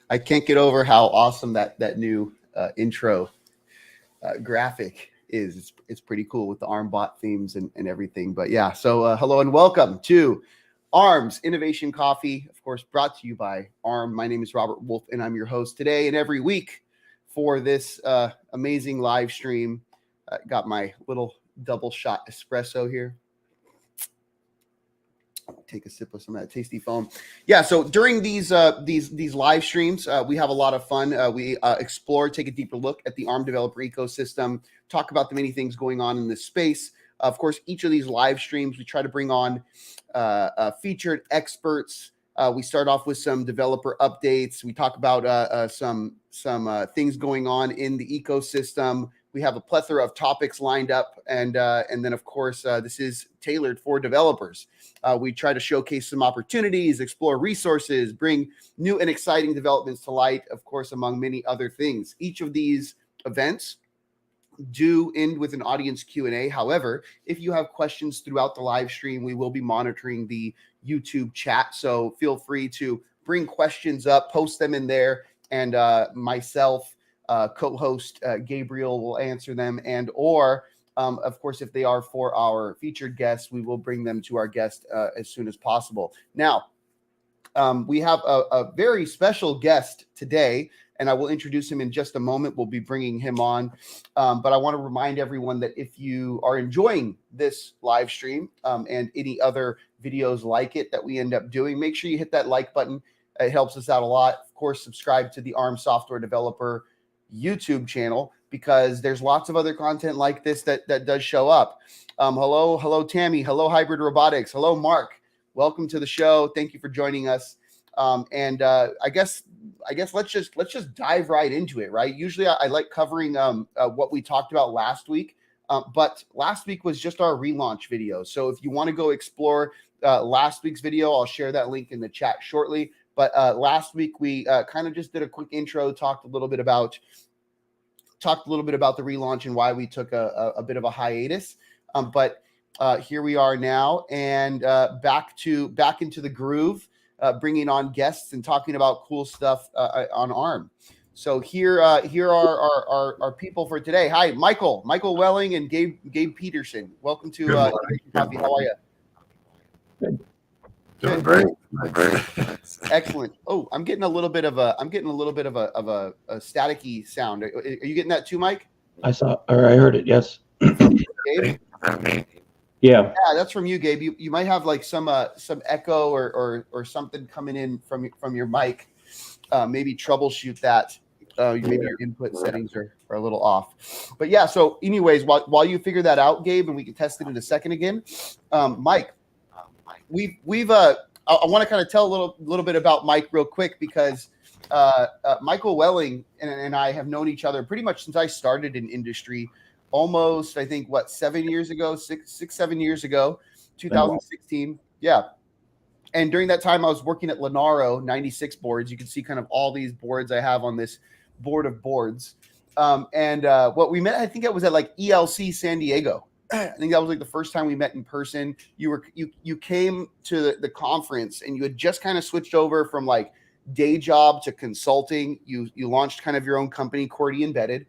I can't get over how awesome that new intro graphic is. It's pretty cool with the ARM bot themes and everything. But yeah, so hello and welcome to ARM's Innovation Coffee, of course, brought to you by ARM. My name is Robert Wolf, and I'm your host today and every week for this amazing live stream. Got my little double shot espresso here. Take a sip of some of that tasty foam. Yeah, so during these live streams, we have a lot of fun. We explore, take a deeper look at the ARM developer ecosystem, talk about the many things going on in this space. Of course, each of these live streams, we try to bring on featured experts. We start off with some developer updates. We talk about some things going on in the ecosystem. We have a plethora of topics lined up, and then of course this is tailored for developers. We try to showcase some opportunities, explore resources, bring new and exciting developments to light, of course, among many other things. Each of these events do end with an audience Q&A. However, if you have questions throughout the live stream, we will be monitoring the YouTube chat. So feel free to bring questions up, post them in there, and myself, co-host Gabriel will answer them, and or of course, if they are for our featured guests, we will bring them to our guest as soon as possible. Now, we have a very special guest today, and I will introduce him in just a moment. We'll be bringing him on. But I want to remind everyone that if you are enjoying this live stream and any other videos like it that we end up doing, make sure you hit that like button. It helps us out a lot. Of course, subscribe to the ARM Software Developer YouTube channel, because there's lots of other content like this that does show up. Hello, Tammy. Hello, Hybrid Robotics. Hello, Mark. Welcome to the show. Thank you for joining us. I guess let's just dive right into it. Right. Usually I like covering what we talked about last week, but last week was just our relaunch video. So if you want to go explore last week's video, I'll share that link in the chat shortly. But last week we kind of just did a quick intro, talked a little bit about the relaunch and why we took a bit of a hiatus. But here we are now, and back into the groove, bringing on guests and talking about cool stuff on ARM. So here are our people for today. Hi, Michael Welling and Gabe Peterson. Welcome to Coffee. How are you? Good. Doing great. Excellent. Oh, I'm getting a little bit of a staticky sound. Are you getting that too, Mike? I heard it. Yes. Gabe? Yeah, that's from you, Gabe. You might have like some echo or something coming in from your mic. Maybe troubleshoot that. Maybe your input settings are a little off. But yeah. So, anyways, while you figure that out, Gabe, and we can test it in a second again, Mike. I want to kind of tell a little bit about Mike real quick, because Michael Welling and I have known each other pretty much since I started in industry, almost, I think, 7 years ago, 7 years ago, 2016. Yeah. And during that time, I was working at Lenaro 96 boards. You can see kind of all these boards I have on this board of boards. What we met, I think it was at like ELC San Diego. I think that was like the first time we met in person. You came to the conference, and you had just kind of switched over from like day job to consulting. You launched kind of your own company, QWERTY Embedded,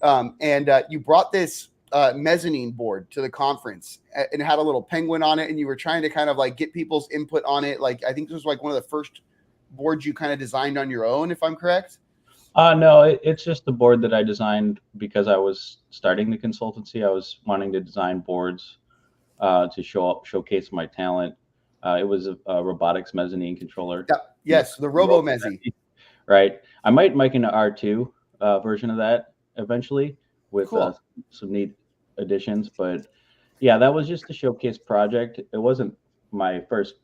and you brought this mezzanine board to the conference, and it had a little penguin on it, and you were trying to kind of like get people's input on it. Like, I think this was like one of the first boards you kind of designed on your own, if I'm correct. No, it's just the board that I designed because I was starting the consultancy. I was wanting to design boards to showcase my talent. It was a robotics mezzanine controller. Yeah. Yes, the Robo Mezzi. Right. I might make an R2 version of that eventually with cool. Some neat additions. But yeah, that was just a showcase project. It wasn't my first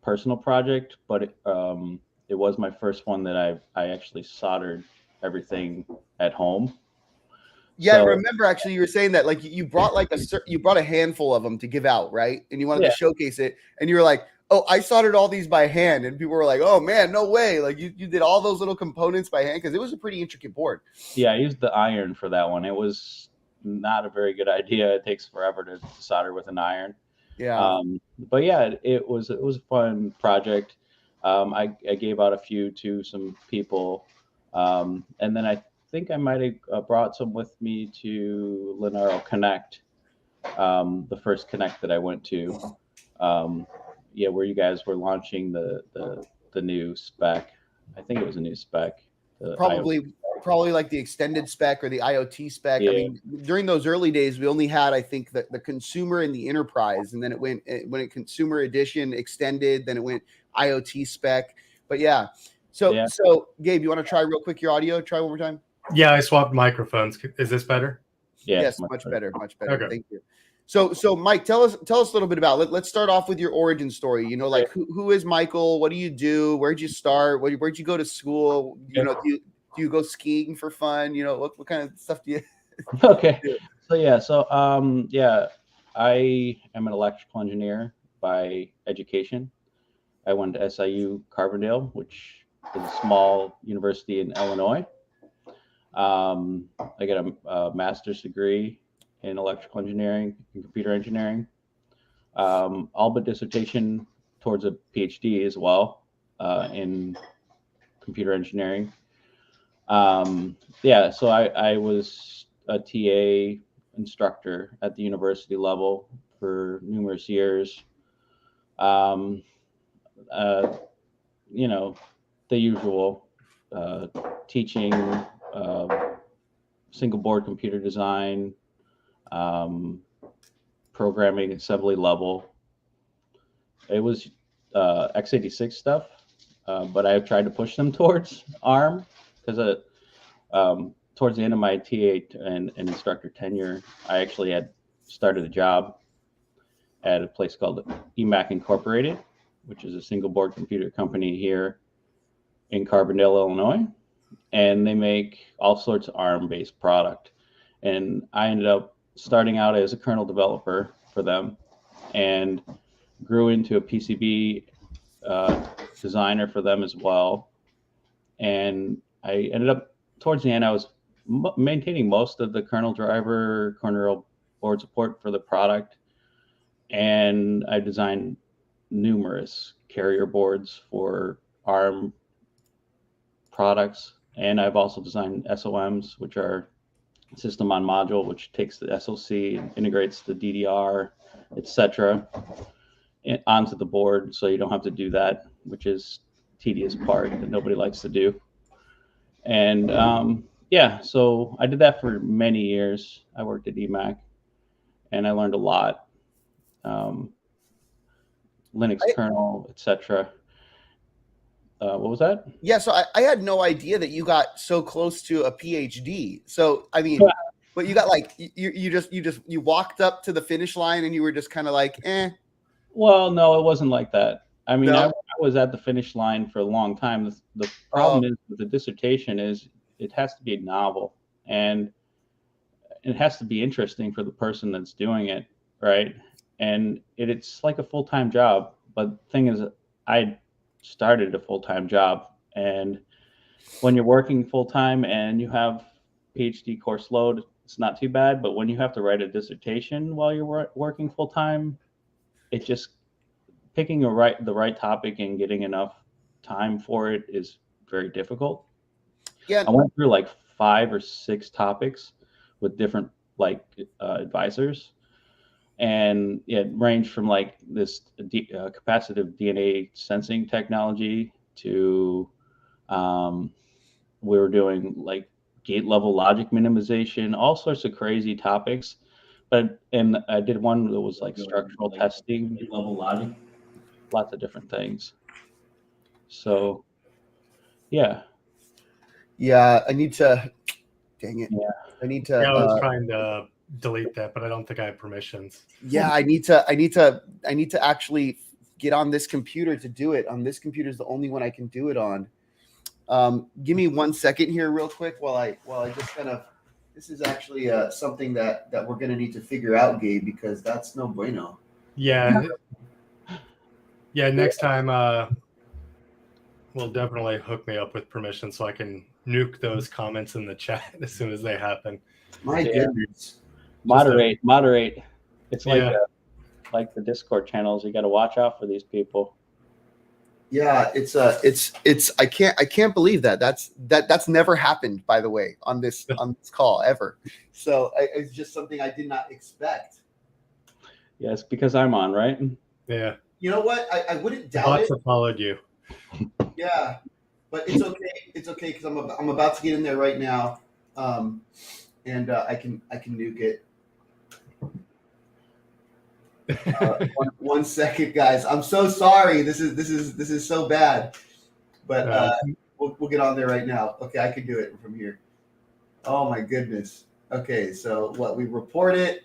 personal project, but it was my first one that I actually soldered everything at home. Yeah, so, I remember actually you were saying that like you brought a handful of them to give out, right? And you wanted to showcase it, and you were like, "Oh, I soldered all these by hand," and people were like, "Oh man, no way!" Like you did all those little components by hand, because it was a pretty intricate board. Yeah, I used the iron for that one. It was not a very good idea. It takes forever to solder with an iron. Yeah. But yeah, it was a fun project. I gave out a few to some people, and then I think I might have brought some with me to Lenaro Connect, the first Connect that I went to. Yeah, where you guys were launching the new spec. I think it was a new spec. Probably like the extended spec or the IoT spec. Yeah. I mean, during those early days, we only had, I think, the consumer and the enterprise, and then it went consumer edition extended, then it went IoT spec. But yeah, so Gabe, you want to try real quick your audio? Try one more time. Yeah, I swapped microphones. Is this better? Yeah, yes, much better. Okay. Thank you. So Mike, tell us a little bit about. Let's start off with your origin story. You know, like who is Michael? What do you do? Where'd you start? Where'd you go to school? You know, do you go skiing for fun? You know, what kind of stuff do you? Okay. So I am an electrical engineer by education. I went to SIU Carbondale, which is a small university in Illinois. I got a master's degree in electrical engineering and computer engineering, all but dissertation towards a PhD as well in computer engineering. So I was a TA instructor at the university level for numerous years. You know, the usual teaching, single board computer design, programming, assembly level. It was x86 stuff, but I tried to push them towards ARM because towards the end of my TA and instructor tenure, I actually had started a job at a place called EMAC Incorporated, which is a single board computer company here in Carbondale, Illinois. And they make all sorts of ARM-based product. And I ended up starting out as a kernel developer for them and grew into a PCB designer for them as well. And I ended up, towards the end, I was maintaining most of the kernel driver, kernel board support for the product. And I designed numerous carrier boards for ARM products. And I've also designed SOMs, which are system on module, which takes the SoC and integrates the DDR, etc., onto the board, so you don't have to do that, which is tedious part that nobody likes to do. And so I did that for many years. I worked at EMAC, and I learned a lot, Linux kernel, etc. What was that? Yeah, so I had no idea that you got so close to a PhD. So I mean, but you got like you walked up to the finish line and you were just kind of like, eh. Well, no, it wasn't like that. I mean, No? I was at the finish line for a long time. The problem is with the dissertation is it has to be novel and it has to be interesting for the person that's doing it, right? And it's like a full-time job. But the thing is, I started a full-time job, and when you're working full-time and you have PhD course load, it's not too bad. But when you have to write a dissertation while you're working full-time, it just picking the right topic and getting enough time for it is very difficult. Yeah, I went through like 5 or 6 topics with different advisors, and it ranged from like this capacitive DNA sensing technology to we were doing like gate level logic minimization, all sorts of crazy topics. And I did one that was like structural testing, gate level logic, lots of different things. So, yeah. Yeah, I need to. Dang it! Yeah. I need to. Yeah, I was trying to delete that, but I don't think I have permissions. Yeah, I need to actually get on this computer to do it. On this computer is the only one I can do it on. Give me 1 second here, real quick, while I just kind of. This is actually something that we're gonna need to figure out, Gabe, because that's no bueno. Yeah. Yeah. Next time, will definitely hook me up with permission so I can nuke those comments in the chat as soon as they happen. My goodness. Moderate. It's like like the Discord channels. You got to watch out for these people. Yeah, it's I can't believe that that's never happened, by the way, on this call ever. So it's just something I did not expect. Yes, because I'm on, right? Yeah. You know what? I wouldn't The doubt bots it. have followed you. Yeah, but it's okay. It's okay because I'm about to get in there right now, and I can nuke it. One second, guys. I'm so sorry. This is so bad, but we'll get on there right now. Okay, I can do it from here. Oh my goodness. Okay, so what we report it.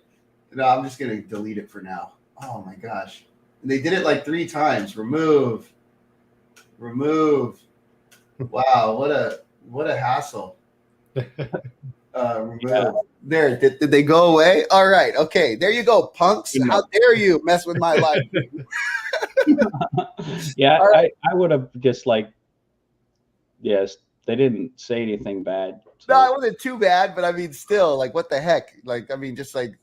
No, I'm just gonna delete it for now. Oh my gosh. And they did it like 3 times. Remove. Wow, what a hassle. Remove. Yeah. There, did they go away? All right, okay. There you go, punks. How dare you mess with my life? Yeah, Right. I would have just like, yes, they didn't say anything bad. So. No, it wasn't too bad, but I mean, still, like, what the heck? Like, I mean, just like,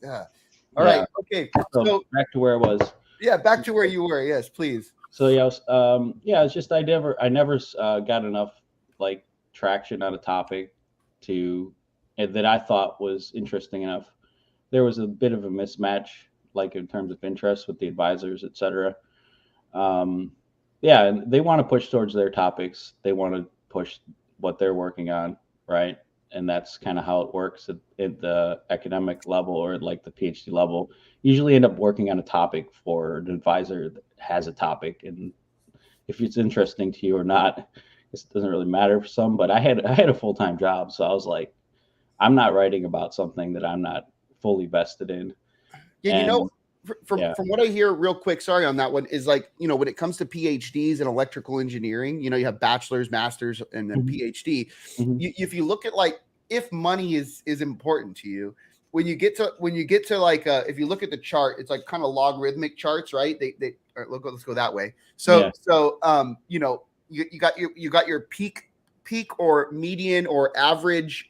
all right, okay. So back to where it was. Yeah, back to where you were. Yes, please. So it's just I never got enough like traction on a topic that I thought was interesting enough. There was a bit of a mismatch, like in terms of interest with the advisors, et cetera. Yeah, and they want to push towards their topics. They want to push what they're working on, right? And that's kind of how it works at the academic level or like the PhD level. Usually end up working on a topic for an advisor that has a topic, and if it's interesting to you or not, it doesn't really matter for some. But I had a full-time job, so I was like, I'm not writing about something that I'm not fully vested in. Yeah, and, you know, from what I hear, real quick, sorry on that one, is like, you know, when it comes to PhDs in electrical engineering, you know, you have bachelor's, master's, and then PhD. If you look at like, if money is important to you, when you get to like, if you look at the chart, it's like kind of logarithmic charts, right? All right, let's go that way. So you know, you got your peak or median or average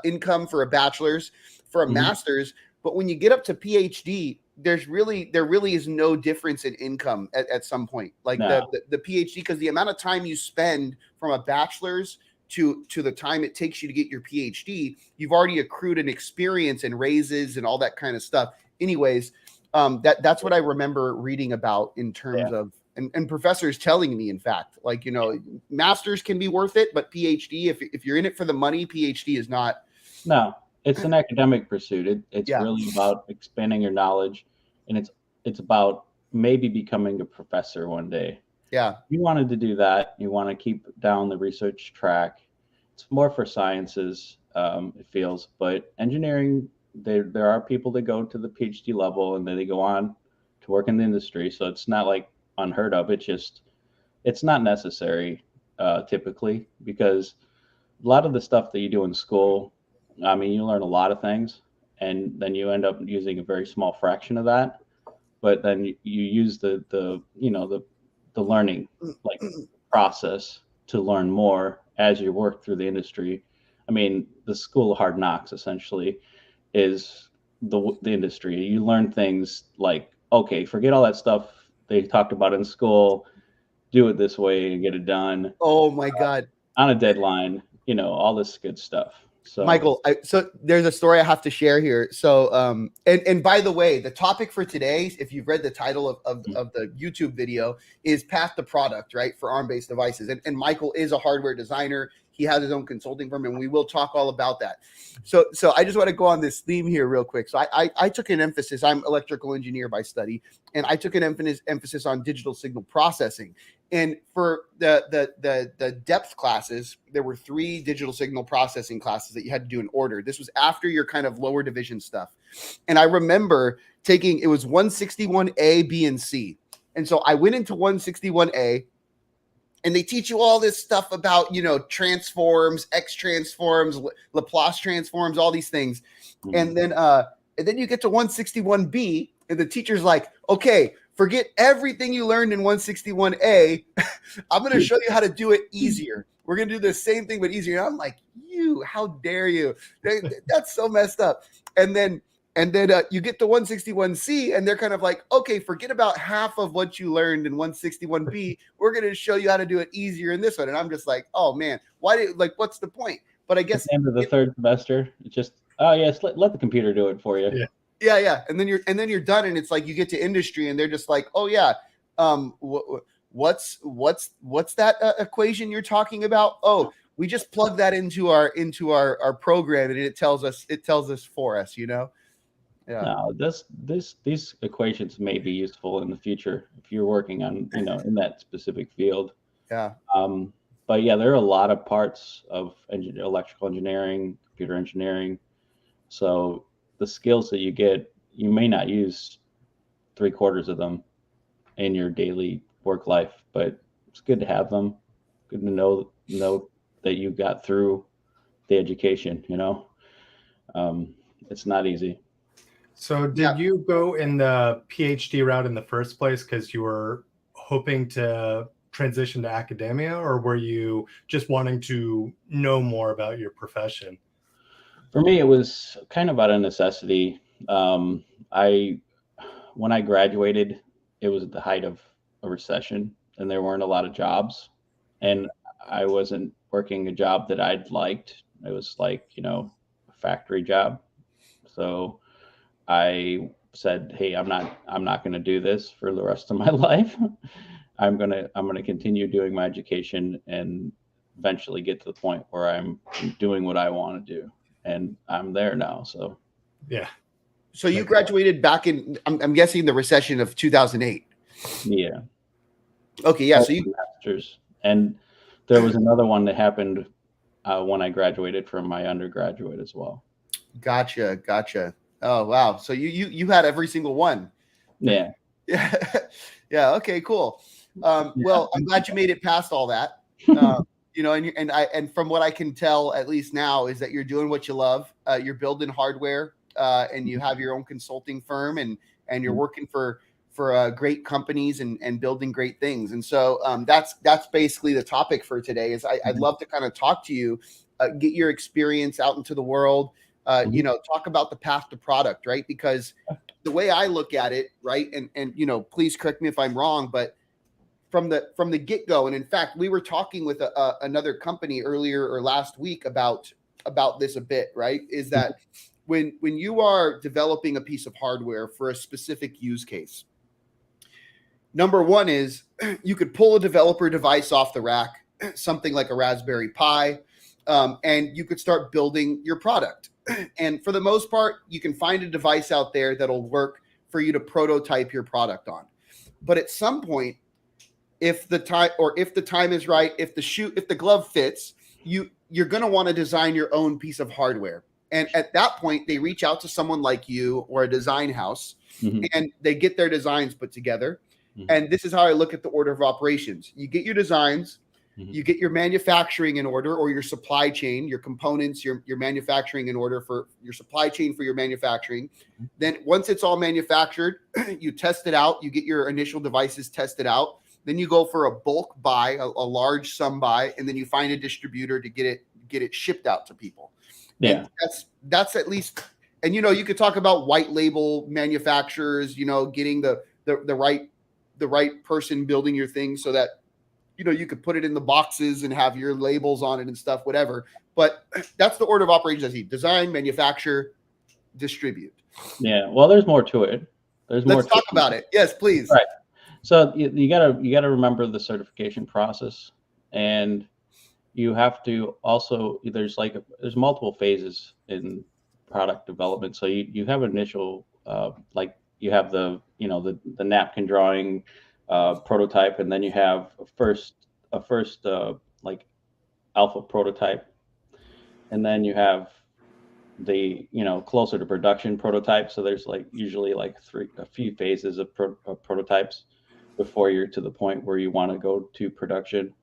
income for a bachelor's, for a master's. But when you get up to PhD, there really is no difference in income at some point. Like the PhD, because the amount of time you spend from a bachelor's to the time it takes you to get your PhD, you've already accrued an experience and raises and all that kind of stuff. Anyways, that's what I remember reading about in terms of and professors telling me, in fact, like, you know, masters can be worth it, but PhD, if you're in it for the money, PhD is not. No, it's an academic pursuit. It's really about expanding your knowledge, and it's about maybe becoming a professor one day. Yeah. You wanted to do that. You want to keep down the research track. It's more for sciences, it feels, but engineering, there are people that go to the PhD level and then they go on to work in the industry. So it's not like unheard of. It's not necessary typically, because a lot of the stuff that you do in school, I mean, you learn a lot of things, and then you end up using a very small fraction of that. But then you use the learning like process to learn more as you work through the industry. I mean, the school of hard knocks essentially is the industry. You learn things like, okay, forget all that stuff they talked about in school, do it this way and get it done. Oh my God. On a deadline, you know, all this good stuff. So Michael, so there's a story I have to share here. So, and by the way, the topic for today, if you've read the title of the YouTube video, is Path to Product, right, for ARM-based devices. And Michael is a hardware designer. He has his own consulting firm, and we will talk all about that. So I just want to go on this theme here real quick. So I took an emphasis. I'm electrical engineer by study, and I took an emphasis on digital signal processing. And for the depth classes, there were 3 digital signal processing classes that you had to do in order. This was after your kind of lower division stuff. And I remember it was 161A, B, and C. And so I went into 161A, and they teach you all this stuff about, you know, transforms, X transforms, Laplace transforms, all these things. And then you get to 161B, and the teacher's like, okay, forget everything you learned in 161A. I'm going to show you how to do it easier. We're going to do the same thing, but easier. And I'm like, how dare you? That's so messed up. And then And then you get to 161C, and they're kind of like, okay, forget about half of what you learned in 161B. We're going to show you how to do it easier in this one. And I'm just like, oh man, what's the point? But I guess at the end of the third semester, it's just, oh yes, let the computer do it for you. Yeah. And then you're done, and it's like you get to industry, and they're just like, oh yeah, what's that equation you're talking about? Oh, we just plug that into our program, and it tells us for us, Yeah. No, these equations may be useful in the future if you're working on, in that specific field. Yeah. But yeah, there are a lot of parts of electrical engineering, computer engineering. So the skills that you get, you may not use 3/4 of them in your daily work life, but it's good to have them. Good to know that you got through the education. It's not easy. So did you go in the PhD route in the first place because you were hoping to transition to academia, or were you just wanting to know more about your profession? For me, it was kind of out of necessity. When I graduated, it was at the height of a recession, and there weren't a lot of jobs, and I wasn't working a job that I'd liked. It was like, a factory job. So I said, hey, I'm not going to do this for the rest of my life. I'm going to continue doing my education and eventually get to the point where I'm doing what I want to do. And I'm there now. So, yeah. So you graduated back in, I'm guessing, the recession of 2008. Yeah. Okay. Yeah. So you masters, and there was another one that happened when I graduated from my undergraduate as well. Gotcha. Oh, wow. So you had every single one. Yeah. Yeah. Yeah. Okay, cool. Well, I'm glad you made it past all that. And from what I can tell, at least now, is that you're doing what you love. You're building hardware, and you have your own consulting firm, and you're working for great companies and building great things. And so that's basically the topic for today. Is I'd love to kind of talk to you, get your experience out into the world. Talk about the path to product, right? Because the way I look at it, right, and please correct me if I'm wrong, but from the get-go, and in fact, we were talking with another company earlier or last week about this a bit, right? Is that when you are developing a piece of hardware for a specific use case, number one is you could pull a developer device off the rack, something like a Raspberry Pi, and you could start building your product. And for the most part, you can find a device out there that'll work for you to prototype your product on. But at some point, if the time is right, if the glove fits, you're going to want to design your own piece of hardware. And at that point, they reach out to someone like you or a design house, and they get their designs put together. And this is how I look at the order of operations. You get your designs, you get your manufacturing in order, or your supply chain, your components, your manufacturing in order for your supply chain for your manufacturing. Then once it's all manufactured, you test it out, you get your initial devices tested out. Then you go for a bulk buy, a large sum buy, and then you find a distributor to get it shipped out to people. Yeah. And that's at least, and you could talk about white label manufacturers, getting the right person building your thing so that you could put it in the boxes and have your labels on it and stuff, whatever. But that's the order of operations I see: design, manufacture, distribute. Yeah. Well, there's more to it. Let's talk about it. Yes, please. Right. So you gotta remember the certification process, and you have to also, there's multiple phases in product development. So you have initial, you have the napkin drawing prototype, and then you have a first alpha prototype, and then you have the closer to production prototype. So there's usually a few phases of prototypes before you're to the point where you want to go to production.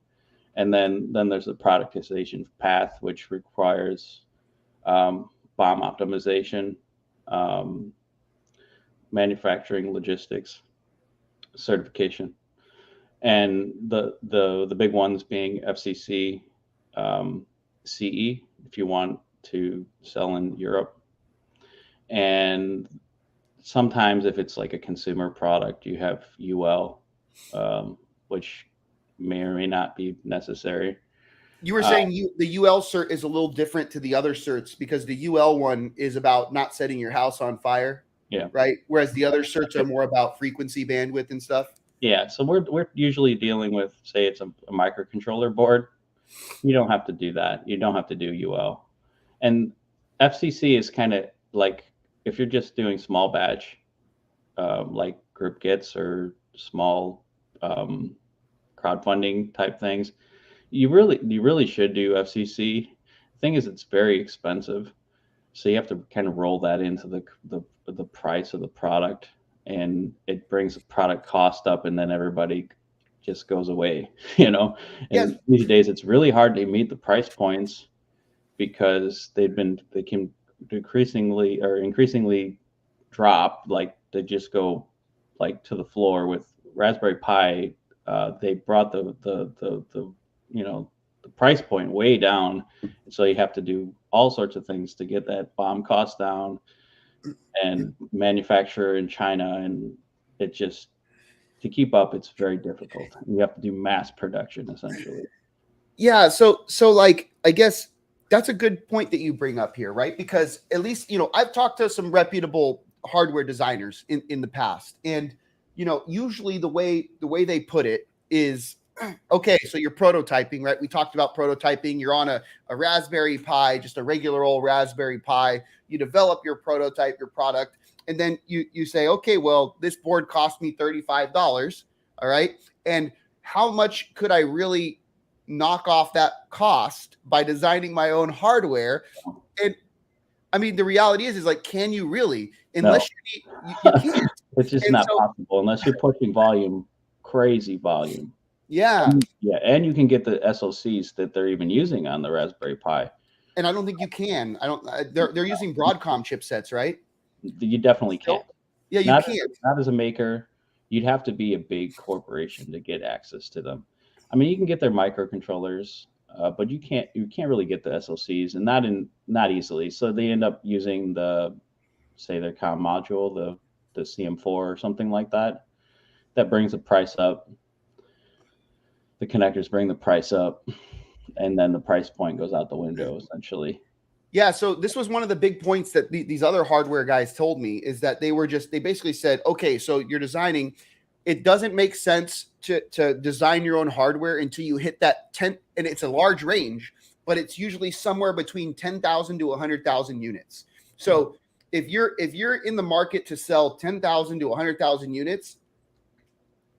And then there's the productization path, which requires BOM optimization, manufacturing, logistics, certification, and the big ones being FCC, CE, if you want to sell in Europe, And sometimes if it's like a consumer product, you have UL, which may or may not be necessary. You were saying the UL cert is a little different to the other certs because the UL one is about not setting your house on fire. Yeah. Right. Whereas the other certs are more about frequency, bandwidth, and stuff. Yeah. So we're usually dealing with, say it's a microcontroller board. You don't have to do that. You don't have to do UL. And FCC is kind of like, if you're just doing small batch, like group kits or small crowdfunding type things, you really should do FCC. The thing is, it's very expensive, so you have to kind of roll that into the price of the product, and it brings the product cost up, and then everybody just goes away, you know. And Yes. these days, it's really hard to meet the price points because they can increasingly drop. Like they just go like to the floor with Raspberry Pi. They brought the you know, the price point way down, so you have to do all sorts of things to get that BOM cost down and manufacture in China, and it just, to keep up, it's very difficult. You have to do mass production essentially. Yeah. So like, I guess that's a good point that you bring up here, right? Because at least, you know, I've talked to some reputable hardware designers in the past, and, you know, usually the way they put it is, okay, so you're prototyping, right? We talked about prototyping. You're on a Raspberry Pi, just a regular old Raspberry Pi. You develop your prototype, your product, and then you say, okay, well, this board cost me $35. All right. And how much could I really knock off that cost by designing my own hardware? And I mean, the reality is like, can you really? Unless you can't. It's just not possible unless you're pushing volume, crazy volume. Yeah. And you can get the SoCs that they're even using on the Raspberry Pi. And I don't think you can. They're using Broadcom chipsets, right? You definitely can't. Yeah, you can't. Not as a maker. You'd have to be a big corporation to get access to them. I mean, you can get their microcontrollers, but you can't really get the SoCs, and not easily. So they end up using their comm module, the CM4 or something like that. That brings the price up. The connectors bring the price up, and then the price point goes out the window essentially. Yeah, so this was one of the big points that these other hardware guys told me, is that they basically said, okay, so you're designing, it doesn't make sense to design your own hardware until you hit that 10, and it's a large range, but it's usually somewhere between 10,000 to 100,000 units. So if you're in the market to sell 10,000 to 100,000 units,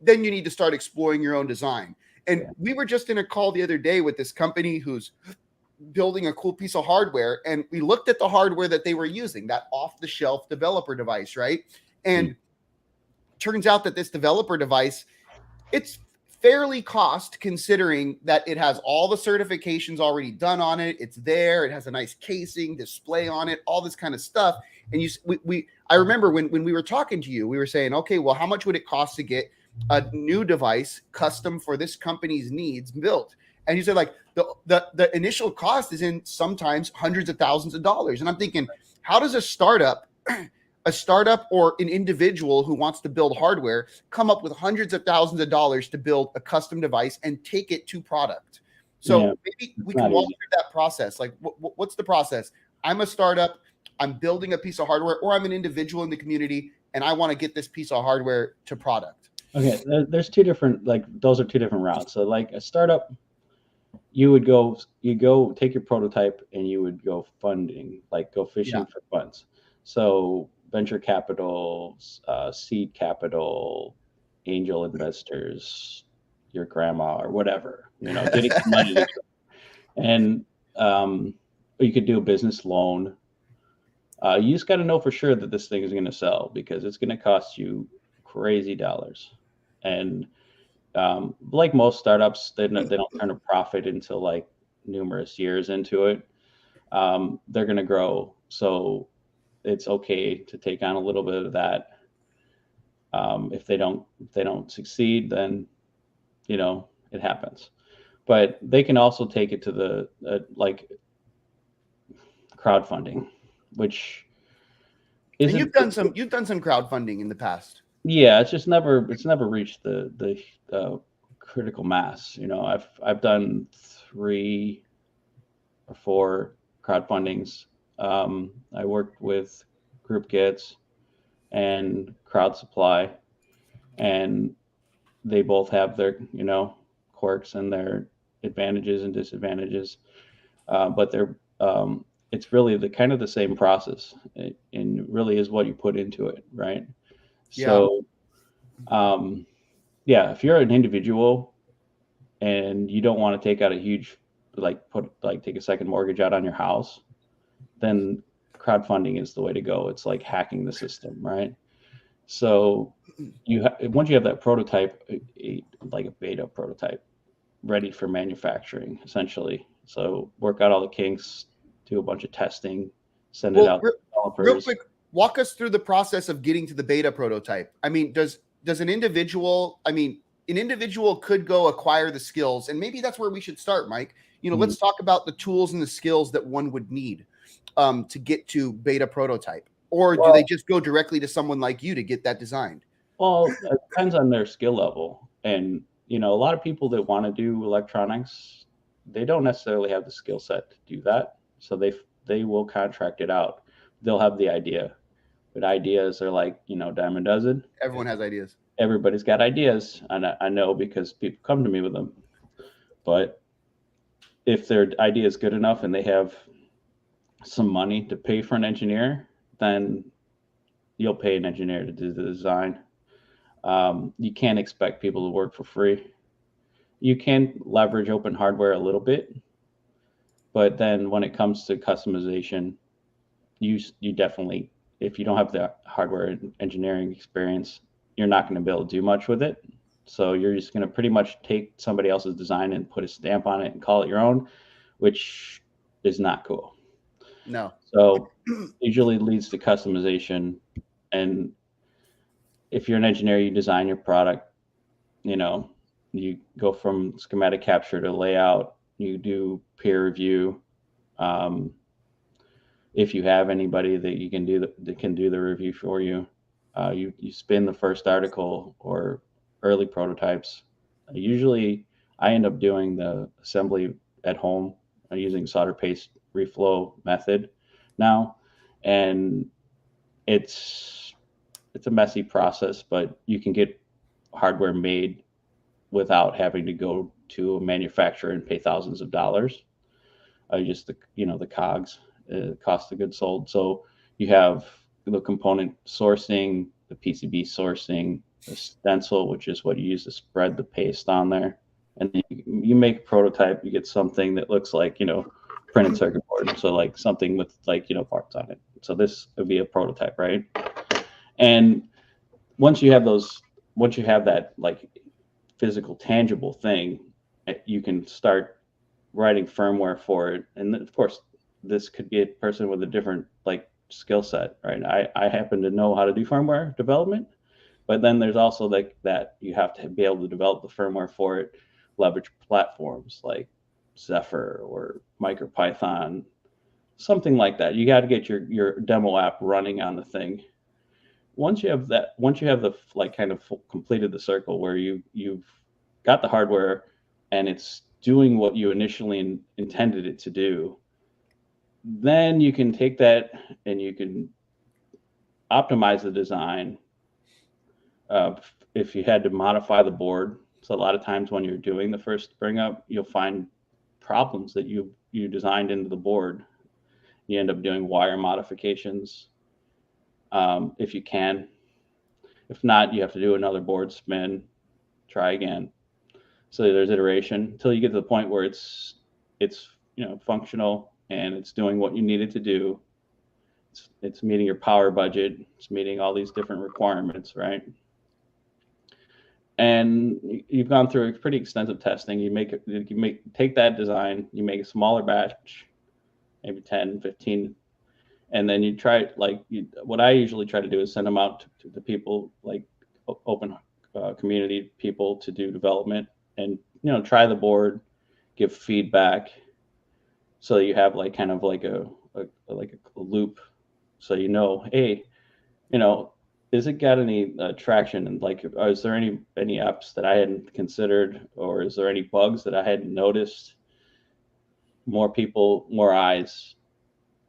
then you need to start exploring your own design. And we were just in a call the other day with this company who's building a cool piece of hardware, and we looked at the hardware that they were using, that off-the-shelf developer device, right? And turns out that this developer device, it's fairly cost, considering that it has all the certifications already done on it. It's there. It has a nice casing, display on it, all this kind of stuff. And I remember when we were talking to you, we were saying, okay, well, how much would it cost to get a new device custom for this company's needs built? And you said, like, the initial cost is in sometimes hundreds of thousands of dollars. And I'm thinking, how does a startup or an individual who wants to build hardware come up with hundreds of thousands of dollars to build a custom device and take it to product? So maybe we can walk through that process. Like, what's the process? I'm a startup, I'm building a piece of hardware, or I'm an individual in the community and I want to get this piece of hardware to product. Okay, there's two different, those are two different routes. So like a startup, you go take your prototype and you would go funding, like go fishing for funds. So venture capital, seed capital, angel investors, your grandma or whatever, getting some money to and you could do a business loan. You just got to know for sure that this thing is going to sell, because it's going to cost you crazy dollars. And like most startups, they don't turn a profit until like numerous years into it. They're going to grow, so it's okay to take on a little bit of that. If they don't succeed, then it happens. But they can also take it to the like crowdfunding, which And you've done some crowdfunding in the past. Yeah, it's never reached the critical mass. You know, I've done 3 or 4 crowdfundings. I worked with Group Gets and Crowd Supply, and they both have their, you know, quirks and their advantages and disadvantages. But they're it's really the kind of the same process, and really is what you put into it, right? Yeah. So, yeah, if you're an individual and you don't want to take out a huge, take a second mortgage out on your house, then crowdfunding is the way to go. It's like hacking the system, right? So once you have that prototype, like a beta prototype, ready for manufacturing, essentially. So work out all the kinks, do a bunch of testing, send it out to developers. Real quick, walk us through the process of getting to the beta prototype. I mean, does an individual, an individual could go acquire the skills, and maybe that's where we should start, Mike. You know, let's talk about the tools and the skills that one would need to get to beta prototype. Or do they just go directly to someone like you to get that designed? Well, it depends on their skill level. And, you know, a lot of people that want to do electronics, they don't necessarily have the skill set to do that. So they will contract it out. They'll have the idea. But ideas are like, you know, dime a dozen. Everyone has ideas. Everybody's got ideas. And I know because people come to me with them. But if their idea is good enough and they have some money to pay for an engineer, then you'll pay an engineer to do the design. You can't expect people to work for free. You can leverage open hardware a little bit, but then when it comes to customization, you definitely, if you don't have the hardware engineering experience, you're not going to be able to do much with it. So you're just going to pretty much take somebody else's design and put a stamp on it and call it your own, which is not cool. No. So usually leads to customization. And if you're an engineer, you design your product, you know, you go from schematic capture to layout, you do peer review. If you have anybody that you can do that can do the review for you, you spin the first article or early prototypes. Usually I end up doing the assembly at home using solder paste reflow method now, and it's a messy process, but you can get hardware made without having to go to a manufacturer and pay thousands of dollars. Just the cogs, cost of goods sold. So you have the component sourcing, the PCB sourcing, the stencil, which is what you use to spread the paste on there, and then you make a prototype. You get something that looks like, you know, printed circuit board. So like something with, like, you know, parts on it. So this would be a prototype, right? And once you have that like physical, tangible thing, you can start writing firmware for it. And of course, this could be a person with a different like skill set, right? I happen to know how to do firmware development, but then there's also like that you have to be able to develop the firmware for it, leverage platforms like Zephyr or MicroPython, something like that. You got to get your demo app running on the thing. Once you have the like kind of completed the circle where you've got the hardware and it's doing what you initially intended it to do, then you can take that and you can optimize the design. If you had to modify the board, so a lot of times when you're doing the first bring up, you'll find problems that you designed into the board. You end up doing wire modifications, if you can. If not, you have to do another board spin, try again. So there's iteration until you get to the point where it's you know, functional and it's doing what you need it to do. It's meeting your power budget. It's meeting all these different requirements, right? And you've gone through a pretty extensive testing. Take that design, you make a smaller batch, maybe 10, 15, and then you try what I usually try to do is send them out to the people, like open community people, to do development and, you know, try the board, give feedback, so you have like kind of like a loop, so you know, hey, Is it got any traction, and like, is there any apps that I hadn't considered, or is there any bugs that I hadn't noticed? More people, more eyes,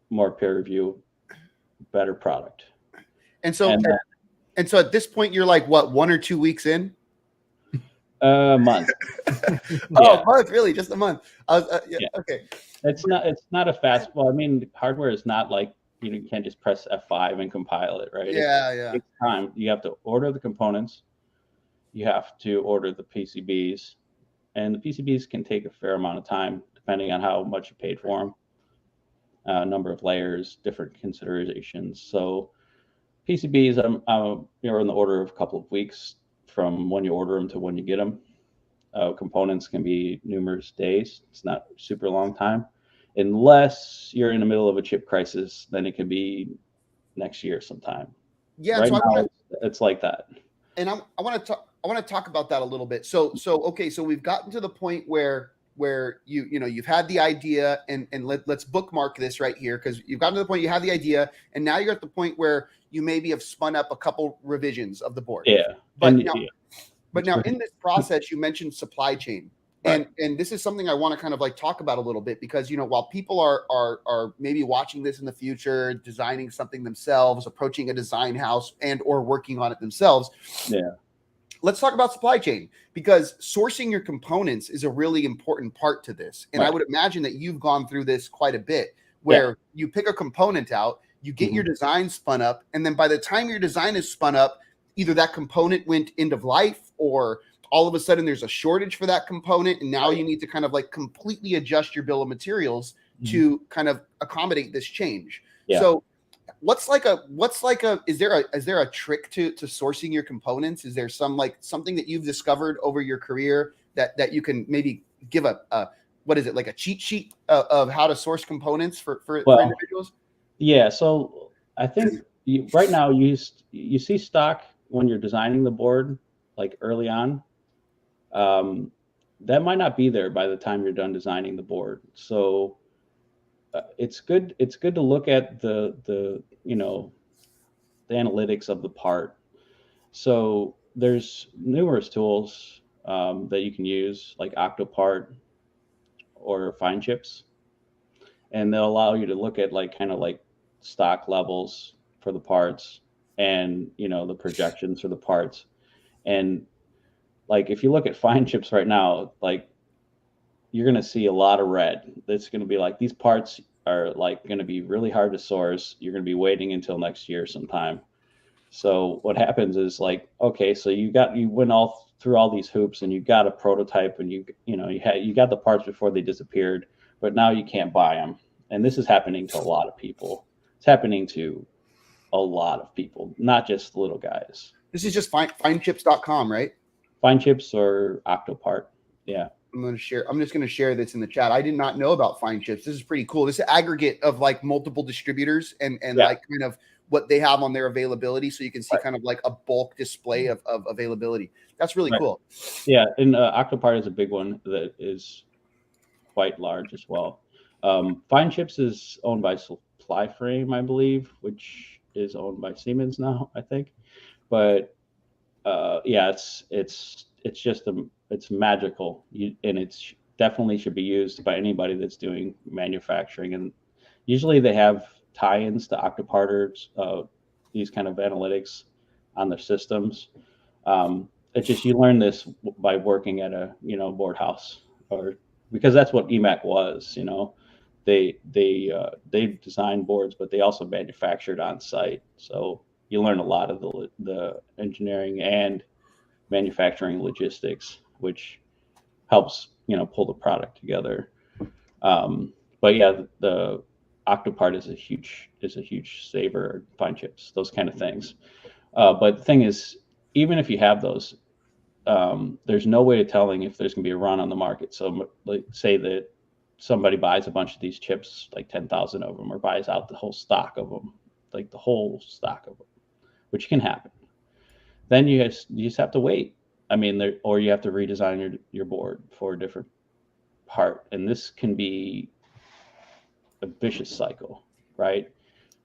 more peer review, better product. And so, and so at this point, you're like, what, 1 or 2 weeks in? A month. Oh, a month, really? Just a month? Yeah. Okay. It's not a fast. Well, I mean, hardware is not like, you can't just press F5 and compile it, right? Yeah, It takes time. You have to order the components. You have to order the PCBs, and the PCBs can take a fair amount of time depending on how much you paid for them, number of layers, different considerations. So PCBs, you're in the order of a couple of weeks from when you order them to when you get them. Components can be numerous days. It's not a super long time. Unless you're in the middle of a chip crisis, then it can be next year sometime. Yeah. Right now, it's like that. And I want to talk about that a little bit. So okay, so we've gotten to the point where you've had the idea, and let's bookmark this right here, because you've gotten to the point you have the idea, and now you're at the point where you maybe have spun up a couple revisions of the board. Yeah. But now in this process, you mentioned supply chain. Right. And this is something I want to kind of like talk about a little bit, because while people are maybe watching this in the future, designing something themselves, approaching a design house and or working on it themselves. Yeah. Let's talk about supply chain, because sourcing your components is a really important part to this. And I would imagine that you've gone through this quite a bit, where you pick a component out, you get your design spun up, and then by the time your design is spun up, either that component went end of life, or all of a sudden there's a shortage for that component, and now you need to kind of like completely adjust your bill of materials to kind of accommodate this change. So is there a trick to sourcing your components? Is there something that you've discovered over your career that you can maybe give what is it, like a cheat sheet of how to source components for individuals? Yeah. So I think right now you see stock when you're designing the board, like early on. That might not be there by the time you're done designing the board. So it's good to look at the analytics of the part. So there's numerous tools that you can use, like Octopart or Fine Chips, and they'll allow you to look at kind of stock levels for the parts, and the projections for the parts. And if you look at Fine Chips right now, you're going to see a lot of red. It's going to be these parts are going to be really hard to source. You're going to be waiting until next year sometime. So what happens is okay, so you went all through all these hoops, and you got a prototype, and you got the parts before they disappeared, but now you can't buy them. And this is happening to a lot of people. It's happening to a lot of people, not just little guys. This is just finechips.com, right? Fine Chips or Octopart. Yeah. I'm just going to share this in the chat. I did not know about Fine Chips. This is pretty cool. This is an aggregate of multiple distributors and kind of what they have on their availability. So you can see kind of a bulk display of availability. That's really cool. Yeah. And Octopart is a big one that is quite large as well. Fine Chips is owned by Supply Frame, I believe, which is owned by Siemens now, I think. But it's magical, and it's definitely should be used by anybody that's doing manufacturing. And usually they have tie-ins to Octopart or these kind of analytics on their systems. It's just, you learn this by working at a board house, or because that's what EMAC was. They design boards, but they also manufactured on site. So you learn a lot of the engineering and manufacturing logistics, which helps pull the product together. But yeah, the Octopart is a huge saver. Fine Chips, those kind of things. But the thing is, even if you have those, there's no way of telling if there's going to be a run on the market. So say that somebody buys a bunch of these chips, 10,000 of them, or buys out the whole stock of them, which can happen. Then you just have to wait. I mean, or you have to redesign your board for a different part, and this can be a vicious cycle, right?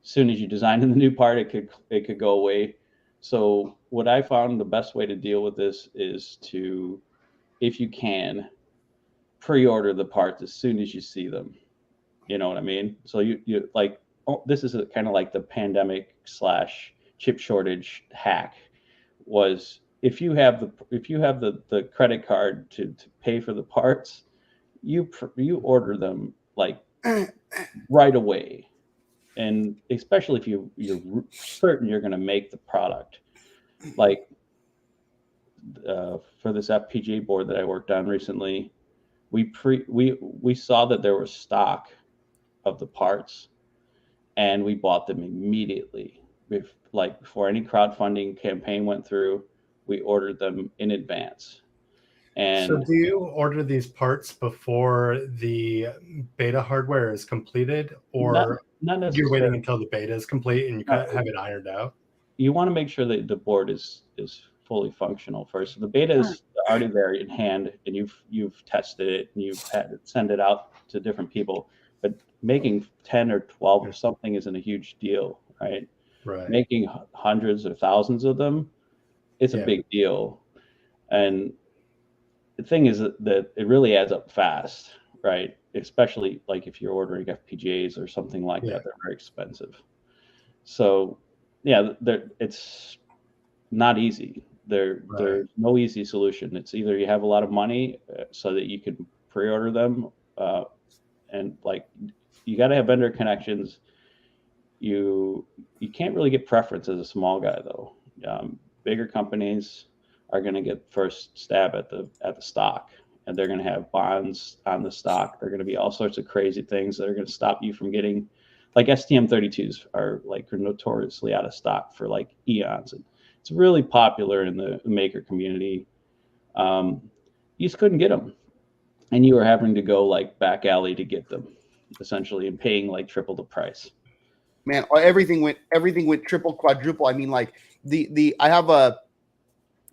soon as you design in the new part, it could go away. So what I found the best way to deal with this is to, if you can, pre-order the parts as soon as you see them. You know what I mean? So you like, oh, this is kind of like the pandemic / chip shortage hack. Was if you have the credit card to pay for the parts, you order them like right away, and especially if you're certain you're going to make the product. Like for this FPGA board that I worked on recently, we saw that there was stock of the parts, and we bought them immediately. Before any crowdfunding campaign went through, we ordered them in advance. And so do you order these parts before the beta hardware is completed, or not you're waiting until the beta is complete and you have it ironed out? You want to make sure that the board is fully functional first. So the beta is already there in hand, and you've tested it, and you've had to send it out to different people. But making 10 or 12 or something isn't a huge deal, right? Right. Making hundreds or thousands of them, it's a big deal. And the thing is that it really adds up fast, right? Especially like if you're ordering FPGAs or something like that, they're very expensive. So yeah, it's not easy. There's no easy solution. It's either you have a lot of money so that you can pre-order them, and like you got to have vendor connections. You can't really get preference as a small guy though. Bigger companies are going to get first stab at the stock, and they're going to have bonds on the stock. They're going to be all sorts of crazy things that are going to stop you from getting, like STM32s are like notoriously out of stock for like eons. And it's really popular in the maker community. You just couldn't get them, and you were having to go like back alley to get them, essentially, and paying like triple the price. Man, everything went triple, quadruple. I mean, like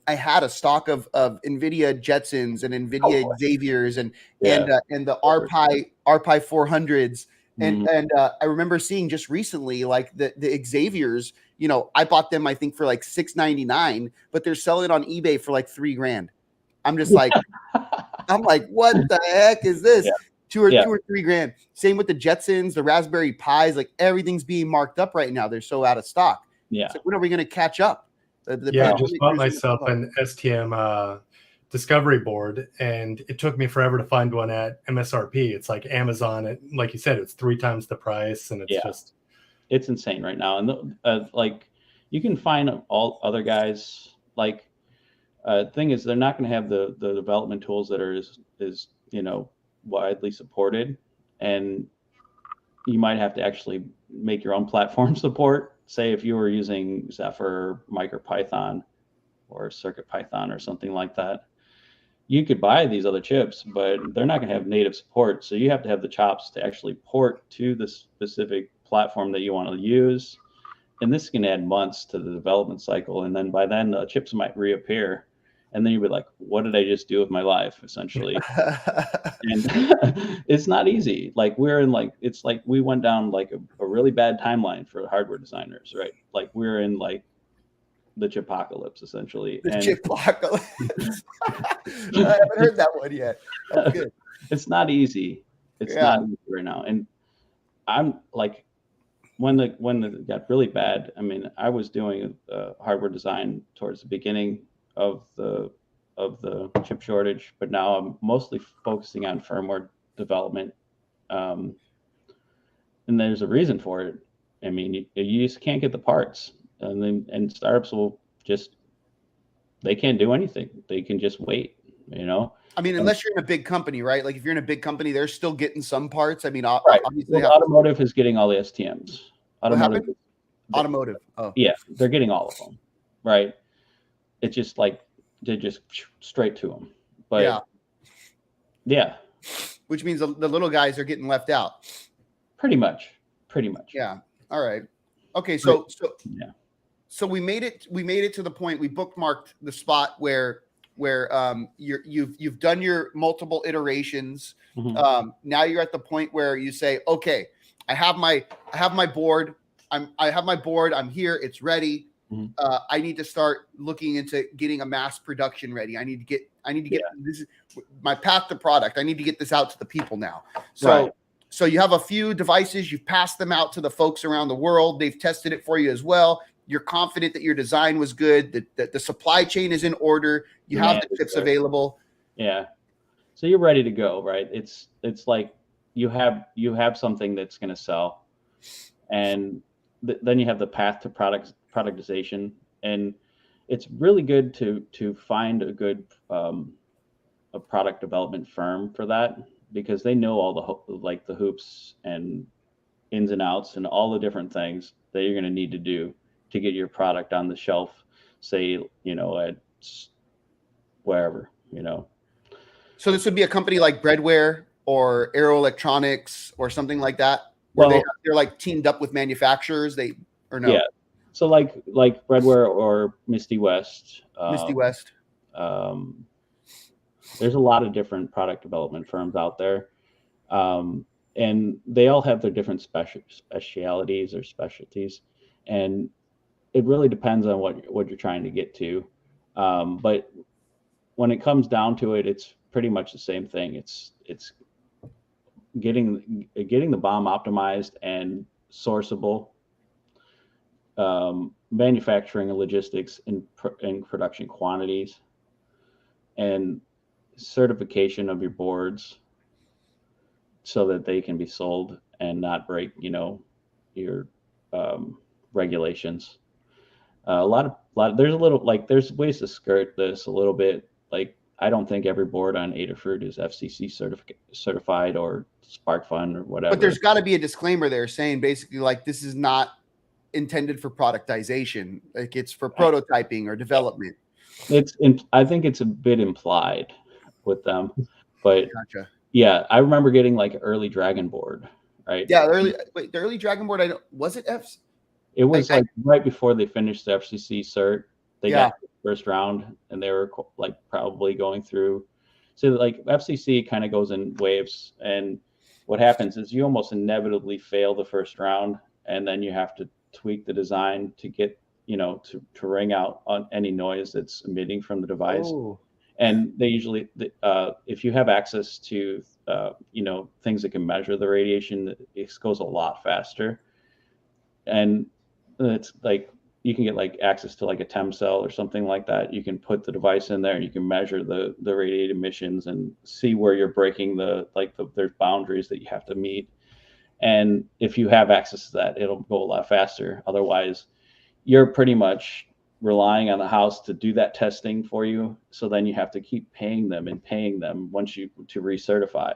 I had a stock of NVIDIA Jetsons and NVIDIA Xaviers and the RPi 400s. And I remember seeing just recently, like the Xaviers, you know, I bought them, I think for like $699, but they're selling on eBay for like $3,000. I'm just like, what the heck is this? Yeah. Two or $3,000. Same with the Jetsons, the Raspberry Pis, like everything's being marked up right now. They're so out of stock. Yeah. So when are we going to catch up? I just bought myself an STM Discovery board, and it took me forever to find one at MSRP. It's like Amazon, like you said, it's 3 times the price, and it's insane right now. And like you can find all other guys. Like thing is, they're not going to have the development tools that are is you know widely supported, and you might have to actually make your own platform support. Say if you were using Zephyr, MicroPython, or CircuitPython or something like that, you could buy these other chips, but they're not going to have native support. So you have to have the chops to actually port to the specific platform that you want to use. And this can add months to the development cycle. And then by then the chips might reappear. And then you'd be like, what did I just do with my life, essentially? And it's not easy. Like it's like we went down like a really bad timeline for hardware designers, right? Like we're in like the chipocalypse, essentially. Chipocalypse. I haven't heard that one yet. That's good. It's not easy. It's not easy right now. And I'm like, when it got really bad, I mean, I was doing hardware design towards the beginning of the chip shortage, but now I'm mostly focusing on firmware development. And there's a reason for it. I mean, you just can't get the parts, and startups will they can't do anything. They can just wait, you know? I mean, unless you're in a big company, right? Like if you're in a big company, they're still getting some parts. I mean, right. obviously automotive is getting all the STMs. Automotive. Oh, yeah, they're getting all of them, right? It's just like they just straight to them. But yeah. Which means the little guys are getting left out. Pretty much. Yeah. All right. Okay. So we made it to the point. We bookmarked the spot where you've done your multiple iterations. Mm-hmm. Now you're at the point where you say, okay, I have my board. I have my board. I'm here. It's ready. Mhm. I need to start looking into getting a mass production ready. I need to get this is my path to product. I need to get this out to the people now. So Right. so you have a few devices, you've passed them out to the folks around the world. They've tested it for you as well. You're confident that your design was good, that the supply chain is in order. You have Demand the is chips there. available. Yeah. So you're ready to go, right? It's like you have something that's going to sell, and then you have the path to productization, and it's really good to find a good a product development firm for that, because they know all like the hoops and ins and outs and all the different things that you're going to need to do to get your product on the shelf, say, at wherever, So this would be a company like Breadware or Aero Electronics or something like that, where Well, they're like teamed up with manufacturers. Or no? yeah. So like Breadware or Misty West. Misty West. Um, there's a lot of different product development firms out there, and they all have their different specialities or specialties, and it really depends on what you're trying to get to. But when it comes down to it, it's pretty much the same thing. It's getting the BOM optimized and sourceable, manufacturing and logistics in production quantities, and certification of your boards so that they can be sold and not break, your regulations. A lot. There's a little like there's ways to skirt this a little bit. Like I don't think every board on Adafruit is FCC certified or SparkFun or whatever. But there's got to be a disclaimer there saying basically like this is not intended for productization. Like it's for prototyping or development. I think it's a bit implied with them, but Gotcha. yeah, I remember getting like early Dragon board, right? Yeah, the early Dragon board. Was it F? It was like right before they finished the FCC cert. They got the first round, and they were like probably going through. So like FCC kind of goes in waves, and what happens is you almost inevitably fail the first round, and then you have to tweak the design to get to ring out on any noise that's emitting from the device. Oh. And they usually, if you have access to things that can measure the radiation, it goes a lot faster. And it's like you can get like access to like a TEM cell or something like that. You can put the device in there and you can measure the radiated emissions and see where you're breaking there's boundaries that you have to meet. And if you have access to that, it'll go a lot faster. Otherwise, you're pretty much relying on the house to do that testing for you. So then you have to keep paying them once to recertify.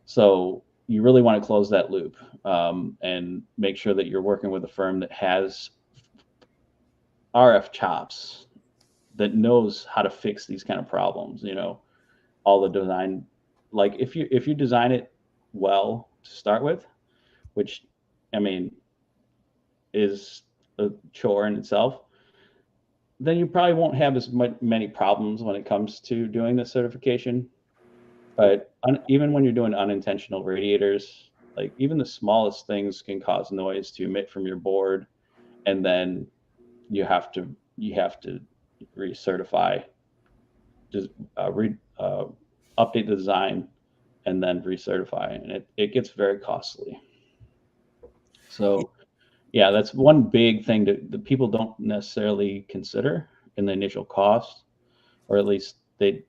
So you really want to close that loop, and make sure that you're working with a firm that has RF chops, that knows how to fix these kind of problems. All the design, like if you design it well to start with, which I mean is a chore in itself, then you probably won't have as many problems when it comes to doing the certification. But even when you're doing unintentional radiators, like even the smallest things can cause noise to emit from your board, and then you have to recertify, just update the design, and then recertify, and it gets very costly. So yeah, that's one big thing that people don't necessarily consider in the initial cost, or at least they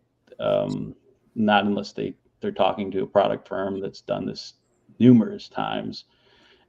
not unless they're talking to a product firm that's done this numerous times,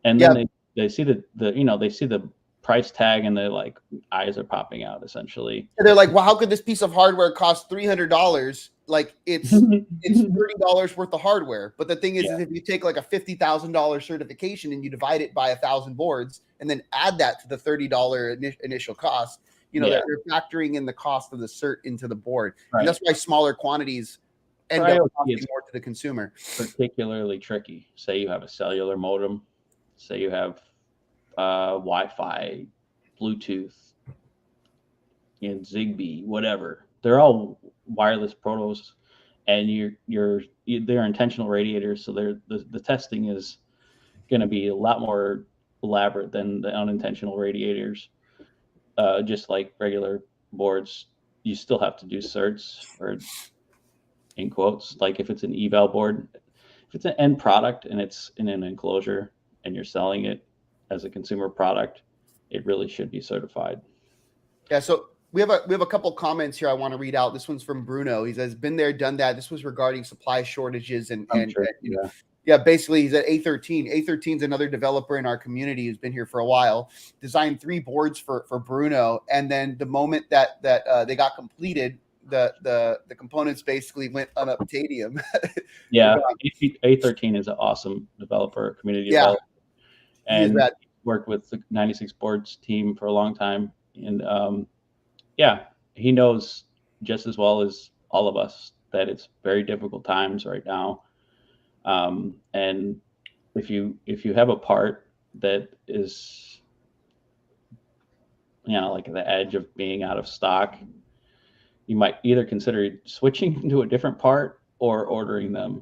and then they see they see the price tag and they're like eyes are popping out essentially. And they're like, well, how could this piece of hardware cost $300? Like it's $30 worth of hardware. But the thing is if you take like a $50,000 certification and you divide it by 1,000 boards and then add that to the $30 initial cost, they're factoring in the cost of the cert into the board. Right. And that's why smaller quantities end up costing more to the consumer. Particularly tricky. Say you have a cellular modem, say you have Wi-Fi, Bluetooth, and Zigbee, whatever. They're all wireless protos, and they're intentional radiators, so the testing is going to be a lot more elaborate than the unintentional radiators. Just like regular boards, you still have to do certs, or in quotes, like if it's an eval board, if it's an end product and it's in an enclosure and you're selling it as a consumer product, it really should be certified. Yeah, so we have a couple comments here I want to read out. This one's from Bruno. He says, "Been there, done that." This was regarding supply shortages and Sure. you know, yeah, basically he's at A13. A13 is another developer in our community who's been here for a while. Designed 3 boards for Bruno, and then the moment that they got completed, the components basically went unobtainium. Yeah, A13 is an awesome developer, community developer, and worked with the 96 boards team for a long time. And yeah, he knows just as well as all of us that it's very difficult times right now. And if you have a part that is, like the edge of being out of stock, you might either consider switching to a different part or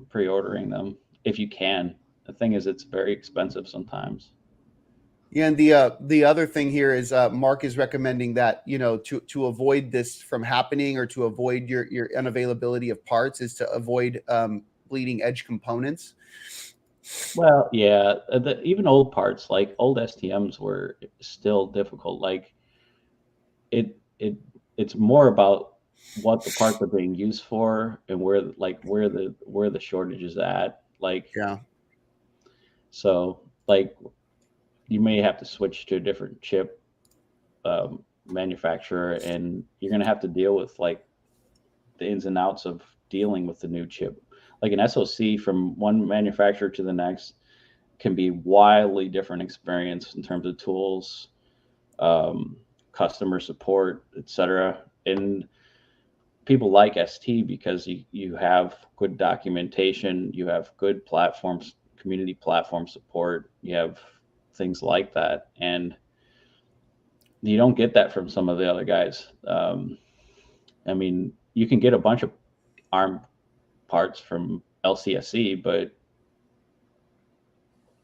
pre-ordering them if you can. The thing is, it's very expensive sometimes. Yeah, and the other thing here is Mark is recommending that, to avoid this from happening, or to avoid your unavailability of parts, is to avoid bleeding edge components. Well, yeah, even old parts, like old STMs, were still difficult. Like it's more about what the parts are being used for and where the shortage is at. Like, yeah. So like you may have to switch to a different chip manufacturer, and you're going to have to deal with like the ins and outs of dealing with the new chip. Like an SoC from one manufacturer to the next can be wildly different experience in terms of tools, customer support, etc. And people like ST because you have good documentation, you have good platforms, community platform support, you have things like that, and you don't get that from some of the other guys. I mean, you can get a bunch of ARM parts from LCSC, but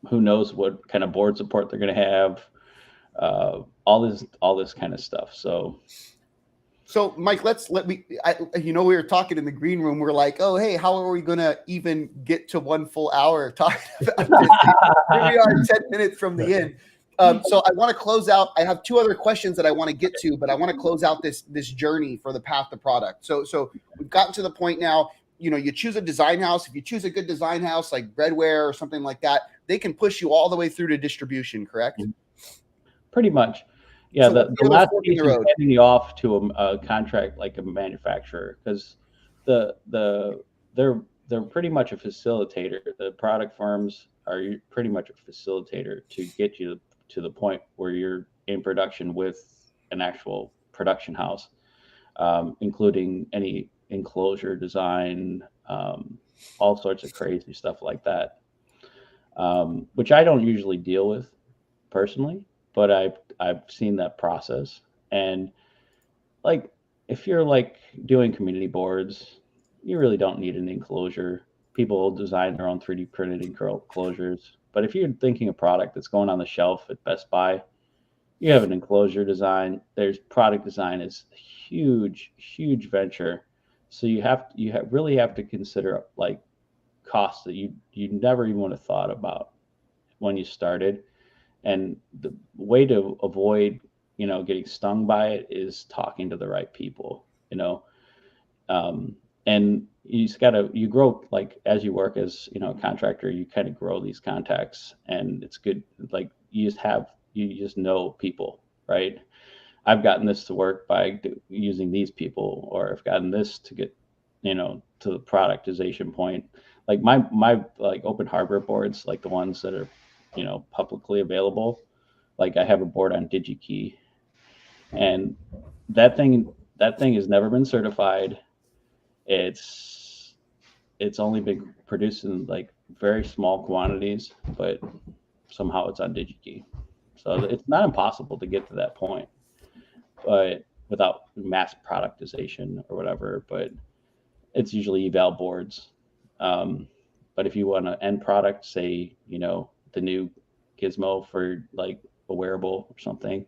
who knows what kind of board support they're going to have, all this kind of stuff. So Mike, we were talking in the green room. We're like, oh, hey, how are we going to even get to 1 full hour of talking about this? Here we are 10 minutes from the end. So I want to close out. I have 2 other questions that I want to get to, but I want to close out this journey for the path to product. So we've gotten to the point now, you choose a design house. If you choose a good design house like Breadware or something like that, they can push you all the way through to distribution, correct? Pretty much. Yeah, So the last piece is handing you off to a contract, like a manufacturer, because they're pretty much a facilitator. The product firms are pretty much a facilitator to get you to the point where you're in production with an actual production house, including any enclosure design, all sorts of crazy stuff like that, which I don't usually deal with personally, but I've seen that process. And like, if you're like doing community boards, you really don't need an enclosure. People will design their own 3D printed enclosures. But if you're thinking a product that's going on the shelf at Best Buy, you have an enclosure design. There's product design is huge venture. So you really have to consider like costs that you never even would have thought about when you started. And the way to avoid, getting stung by it is talking to the right people, and you just you grow, like, as you work as, a contractor, you kind of grow these contacts, and it's good. Like you just know people, right? I've gotten this to work by using these people, or I've gotten this to get, to the productization point. Like my like open hardware boards, like the ones that are, publicly available. Like I have a board on DigiKey, and that thing has never been certified. It's only been produced in like very small quantities, but somehow it's on DigiKey. So it's not impossible to get to that point, but without mass productization or whatever. But it's usually eval boards. But if you want an end product, say, the new gizmo for like a wearable or something.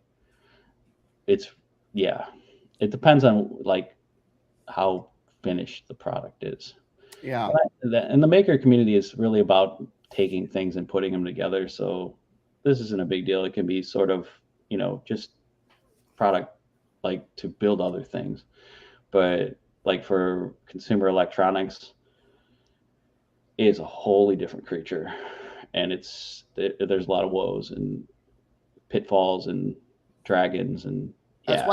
It's yeah, it depends on like how finished the product is. Yeah. And the maker community is really about taking things and putting them together. So this isn't a big deal. It can be sort of, just product like to build other things. But like for consumer electronics, it is a wholly different creature. And there's a lot of woes and pitfalls and dragons and That's yeah.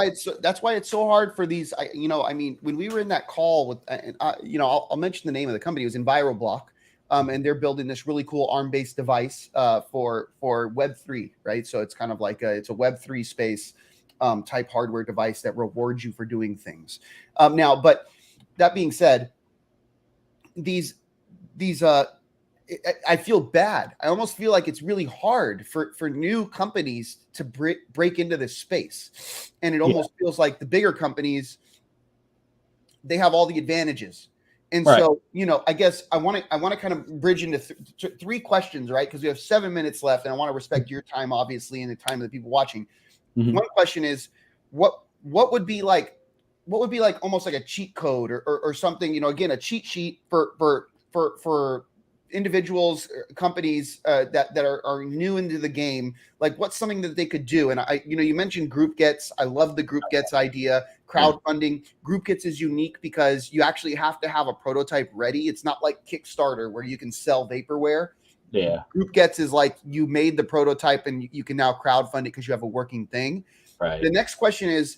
why it's so hard for these. I mean, when we were in that call with, I'll mention the name of the company. It was EnviroBlock, and they're building this really cool ARM-based device for Web3, right? So it's kind of like it's a Web3 space type hardware device that rewards you for doing things. Now, but that being said, these I feel bad. I almost feel like it's really hard for new companies to break into this space. And it almost feels like the bigger companies, they have all the advantages. And Right. so, I guess I want to kind of bridge into three questions, right? Because we have 7 minutes left, and I want to respect your time, obviously, and the time of the people watching. Mhm. One question is, what would be like almost like a cheat code or something, again, a cheat sheet for individuals, companies that are new into the game, like what's something that they could do? And you mentioned group gets. I love the group gets idea. Crowdfunding. Group gets is unique because you actually have to have a prototype ready. It's not like Kickstarter where you can sell vaporware. Yeah. Group gets is like you made the prototype and you can now crowdfund it because you have a working thing. Right. The next question is,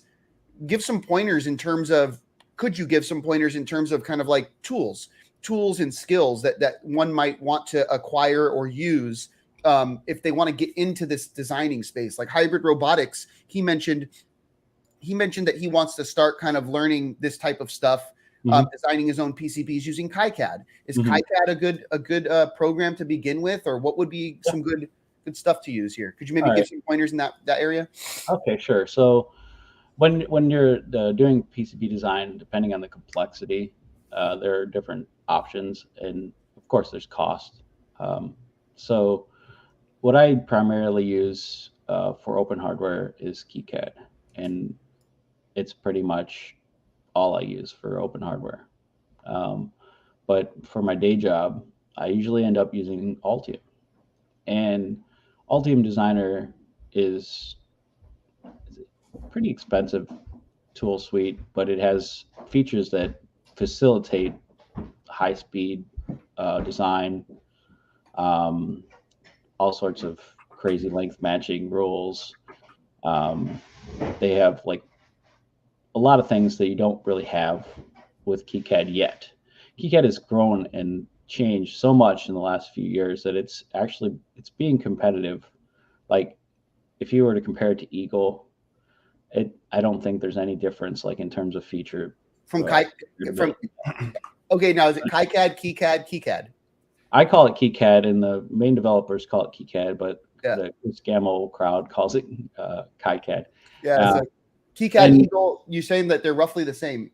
give some pointers in terms of, could you give some pointers in terms of kind of like tools and skills that one might want to acquire or use if they want to get into this designing space? Like hybrid robotics, he mentioned that he wants to start kind of learning this type of stuff, designing his own PCBs using KiCad. Is KiCad a good program to begin with, or what would be some good stuff to use here? Could you maybe give some pointers in that area? Okay, sure. So when you're doing PCB design, depending on the complexity, there are different options, and of course, there's cost. So what I primarily use for open hardware is KiCad, and it's pretty much all I use for open hardware. But for my day job, I usually end up using Altium, and Altium Designer is pretty expensive tool suite, but it has features that facilitate high speed design, all sorts of crazy length matching rules. They have like a lot of things that you don't really have with KiCad yet. KiCad has grown and changed so much in the last few years that it's being competitive. Like if you were to compare it to Eagle, I don't think there's any difference like in terms of feature. Okay, now is it KiCad, KiCad? I call it KiCad, and the main developers call it KiCad, but the Scamo crowd calls it KiCad. Yeah, so KiCad and Eagle. You're saying that they're roughly the same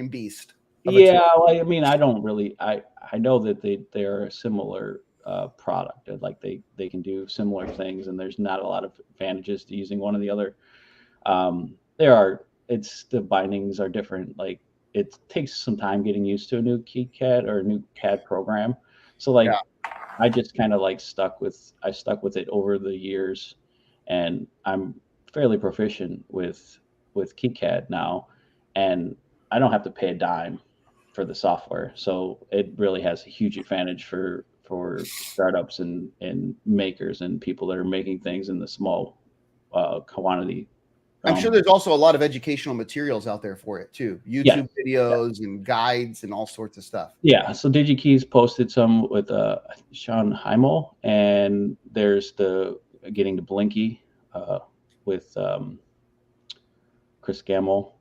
beast. Yeah, well, I mean, I don't really. I know that they are a similar product. Like they can do similar things, and there's not a lot of advantages to using one or the other. The bindings are different. Like it takes some time getting used to a new KiCad or a new CAD program. So like I just kind of like stuck with it over the years, and I'm fairly proficient with KiCad now, and I don't have to pay a dime for the software. So it really has a huge advantage for startups and makers and people that are making things in the small quantity. I'm sure there's also a lot of educational materials out there for it too. YouTube videos and guides and all sorts of stuff. Yeah. So DigiKeys posted some with Sean Heimel, and there's the Getting to Blinky with Chris Gamble,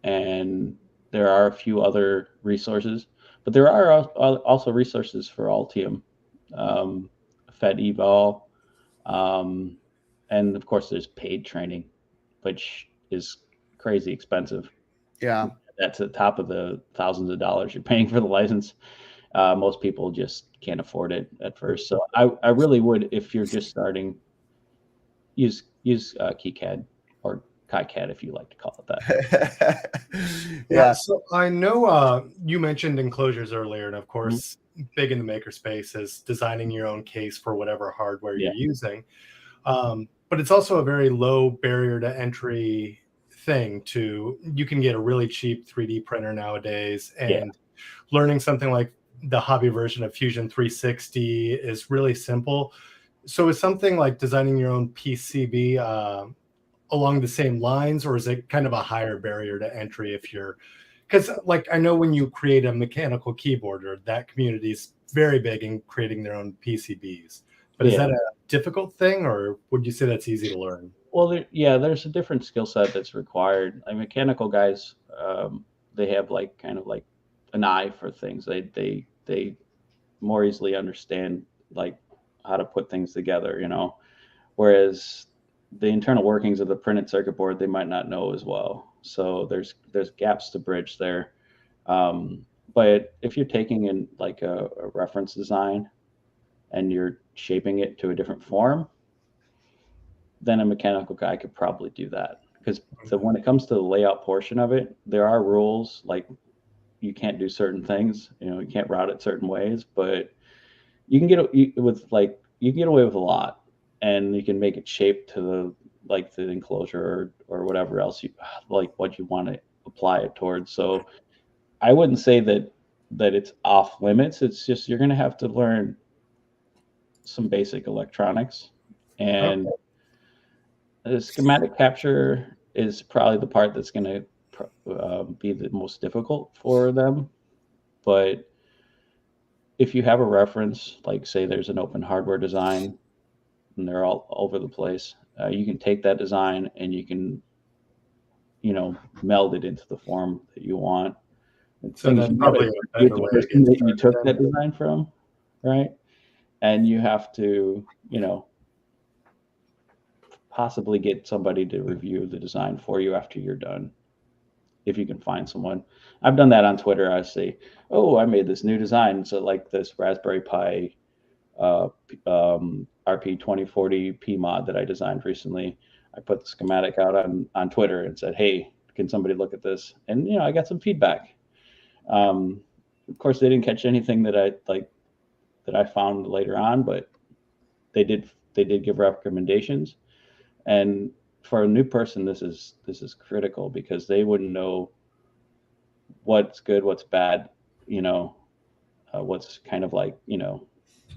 and there are a few other resources, but there are also resources for Altium, FedEval, and of course there's paid training, which is crazy expensive. Yeah. That's at the top of the thousands of dollars you're paying for the license. Most people just can't afford it at first. So I really would, if you're just starting, use KiCad or KiCad if you like to call it that. Yeah. So I know you mentioned enclosures earlier, and of course, big in the makerspace is designing your own case for whatever hardware you're using. But it's also a very low barrier to entry thing. You can get a really cheap 3D printer nowadays, and learning something like the hobby version of Fusion 360 is really simple. So is something like designing your own PCB along the same lines, or is it kind of a higher barrier to entry if you're, because like I know when you create a mechanical keyboard, or that community is very big in creating their own PCBs. But is that a difficult thing, or would you say that's easy to learn? Well, there's a different skill set that's required. Like mechanical guys, they have like kind of like an eye for things. They more easily understand like how to put things together, you know. Whereas the internal workings of the printed circuit board, they might not know as well. So there's gaps to bridge there. But if you're taking in like a reference design and you're shaping it to a different form, then a mechanical guy could probably do that. Because when it comes to the layout portion of it, there are rules, like you can't do certain things, you know, you can't route it certain ways, but you can get away with a lot, and you can make it shape to the enclosure or whatever else you like, what you want to apply it towards. So I wouldn't say that it's off limits. It's just you're going to have to learn some basic electronics, and the schematic capture is probably the part that's going to be the most difficult for them. But if you have a reference, like say there's an open hardware design and they're all over the place, you can take that design and you can, you know, meld it into the form that you want. So that's probably a better way to get that you took that design from, right? And you have to, you know, possibly get somebody to review the design for you after you're done, if you can find someone. I've done that on Twitter. I say, oh, I made this new design. So like this Raspberry Pi RP2040 P mod that I designed recently. I put the schematic out on Twitter and said, hey, can somebody look at this? And, you know, I got some feedback. Of course, they didn't catch anything that I found later on, but they did give recommendations. And for a new person, this is critical, because they wouldn't know what's good, what's bad, you know, what's kind of like, you know,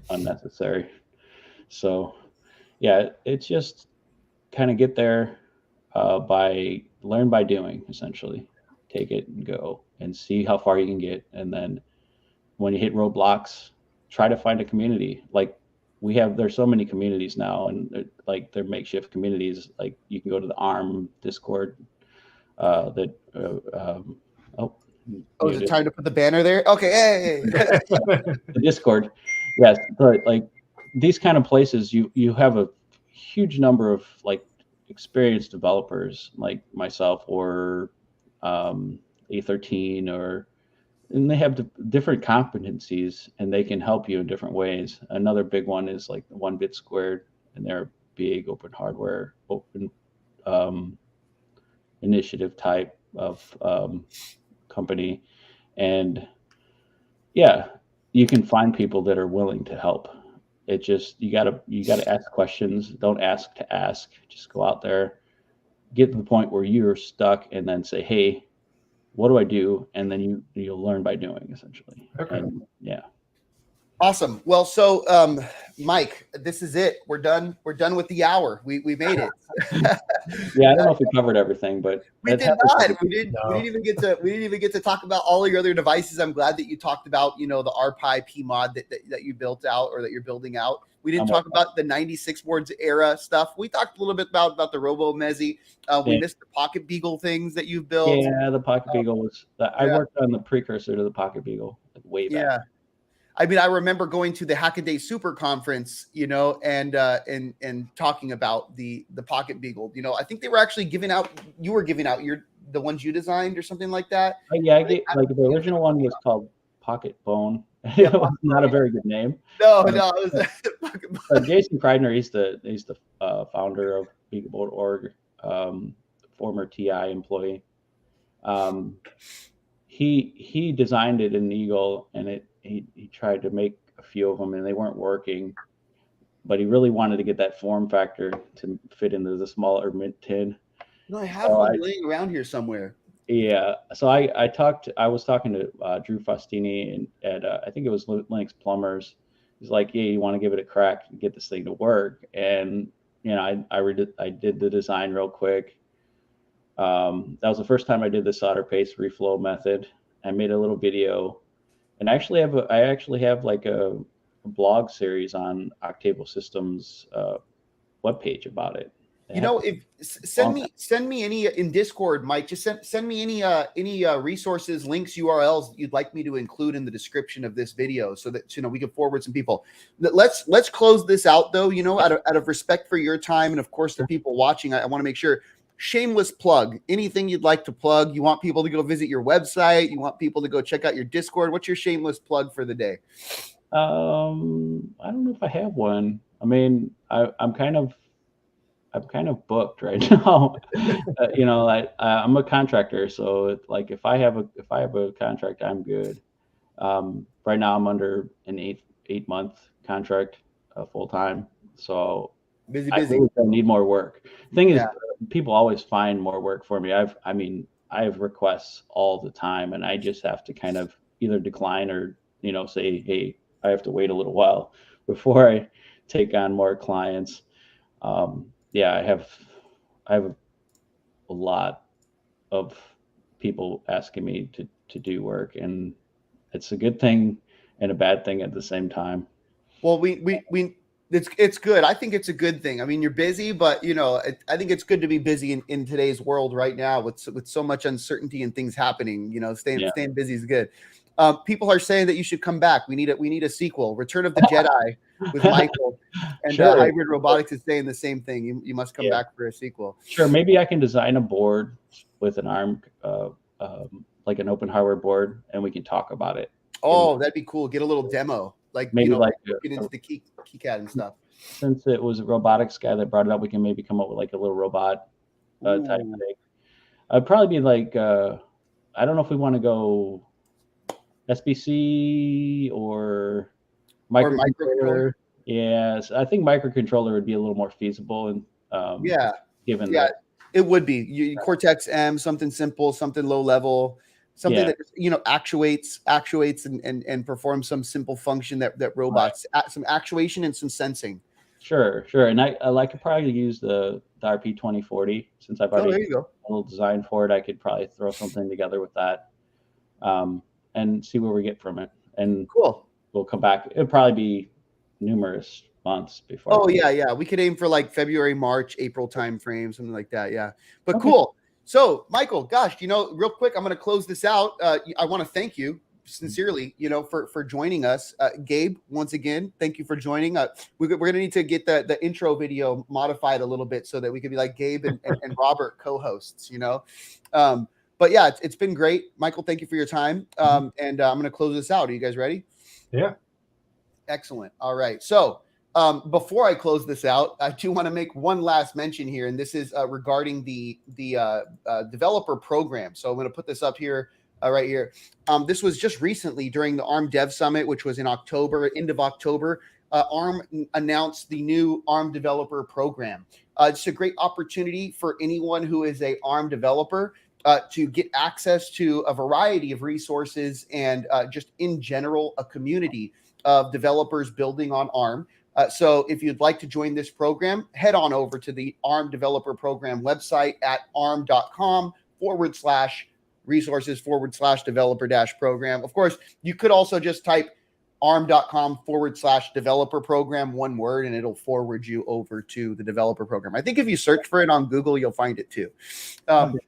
unnecessary. So yeah, it's just kind of get there learn by doing, essentially. Take it and go and see how far you can get. And then when you hit roadblocks, try to find a community. Like there's so many communities now, and they're makeshift communities. Like you can go to the ARM Discord is it time to put the banner there? Okay. Hey. The Discord. Yes. But like these kind of places, you have a huge number of like experienced developers like myself, or A13, and they have different competencies, and they can help you in different ways. Another big one is like the 1-Bit Squared, and they're a big open hardware, open initiative type of company. And yeah, you can find people that are willing to help. It just, you gotta ask questions. Don't ask to ask. Just go out there, get to the point where you're stuck, and then say, hey, what do I do? And then you'll learn by doing, essentially. Okay. And, yeah. Awesome. Well, so Mike, this is it. We're done. We're done with the hour. We made it. Yeah, I don't know if we covered everything, but we did not. We didn't even get to talk about all your other devices. I'm glad that you talked about, you know, the RPi P mod that you built out, or that you're building out. We didn't talk about the 96 boards era stuff. We talked a little bit about the Robo Mezzi. We missed the Pocket Beagle things that you've built. Yeah, the Pocket Beagle was. I worked on the precursor to the Pocket Beagle way back. Yeah. I mean, I remember going to the Hackaday Super Conference, you know, and talking about the Pocket Beagle. You know, I think they were actually giving out the ones you designed or something like that. Yeah, like the original one was called Pocket Bone, Yeah, It was not a very good name. no, Um, no. It was, Jason Kreidner, he's the founder of BeagleBoat.org, former TI employee. He designed it in Eagle, and he tried to make a few of them, and they weren't working. But he really wanted to get that form factor to fit into the smaller mint tin. no, I have So one laying around here somewhere. so I was talking to Drew Faustini at I think it was Linux Plumbers. He's like, yeah, you want to give it a crack and get this thing to work. And I did the design real quick. That was the first time I did the solder paste reflow method. I made a little video, and I actually have like a blog series on Octable Systems webpage about it. You know, if send me any in Discord, Mike. Just send me any resources, links, URLs you'd like me to include in the description of this video, so that we can forward some people. Let's close this out though. Out of respect for your time and of course the people watching, I want to make sure. Shameless plug. Anything you'd like to plug? You want people to go visit your website? You want people to go check out your Discord? What's your shameless plug for the day? I don't know if I have one. I mean, I'm kind of booked right now. I'm a contractor, so like if I have a contract, I'm good. Right now I'm under an 8-month contract, full time. So Busy. I really don't need more work. The thing is, people always find more work for me. I have requests all the time, and I just have to kind of either decline or say, hey, I have to wait a little while before I take on more clients. I have a lot of people asking me to do work, and it's a good thing and a bad thing at the same time. Well, it's good. I think it's a good thing. I mean, you're busy, but I think it's good to be busy in today's world right now with so much uncertainty and things happening. Staying busy is good. People are saying that you should come back. We need a sequel, Return of the Jedi with Michael, and Sure. Hybrid Robotics is saying the same thing. You must come back for a sequel. Sure, maybe I can design a board with an ARM, like an open hardware board, and we can talk about it. Oh, that'd be cool. Get a little demo, like maybe get into the KiCad and stuff. Since it was a robotics guy that brought it up, we can maybe come up with like a little robot type thing. I'd probably be like, I don't know if we want to go SBC or microcontroller. Yes, I think microcontroller would be a little more feasible, and given that it would be Cortex M, something simple, something low level, something that actuates and performs some simple function that robots some actuation and some sensing. Sure, and I could probably use the RP2040 since I've already there you go. A little design for it. I could probably throw something together with that, and see where we get from it. And cool. We'll come back. It'll probably be numerous months before. Oh yeah. We could aim for like February, March, April time frame, something like that. Yeah, but cool. So Michael, gosh, real quick, I'm going to close this out. I want to thank you sincerely, for joining us. Gabe, once again, thank you for joining. We're going to need to get the intro video modified a little bit so that we could be like Gabe and Robert co-hosts, but yeah, it's been great. Michael, thank you for your time. And I'm going to close this out. Are you guys ready? Yeah. Excellent. All right. So before I close this out, I do want to make one last mention here, and this is regarding the developer program. So I'm going to put this up here, right here. This was just recently during the ARM Dev Summit, which was in October, end of October. ARM announced the new ARM developer program. It's a great opportunity for anyone who is a ARM developer to get access to a variety of resources and just in general, a community of developers building on ARM. So if you'd like to join this program, head on over to the ARM developer program website at arm.com/resources/developer-program. Of course, you could also just type arm.com/developer program, one word, and it'll forward you over to the developer program. I think if you search for it on Google, you'll find it too. Somebody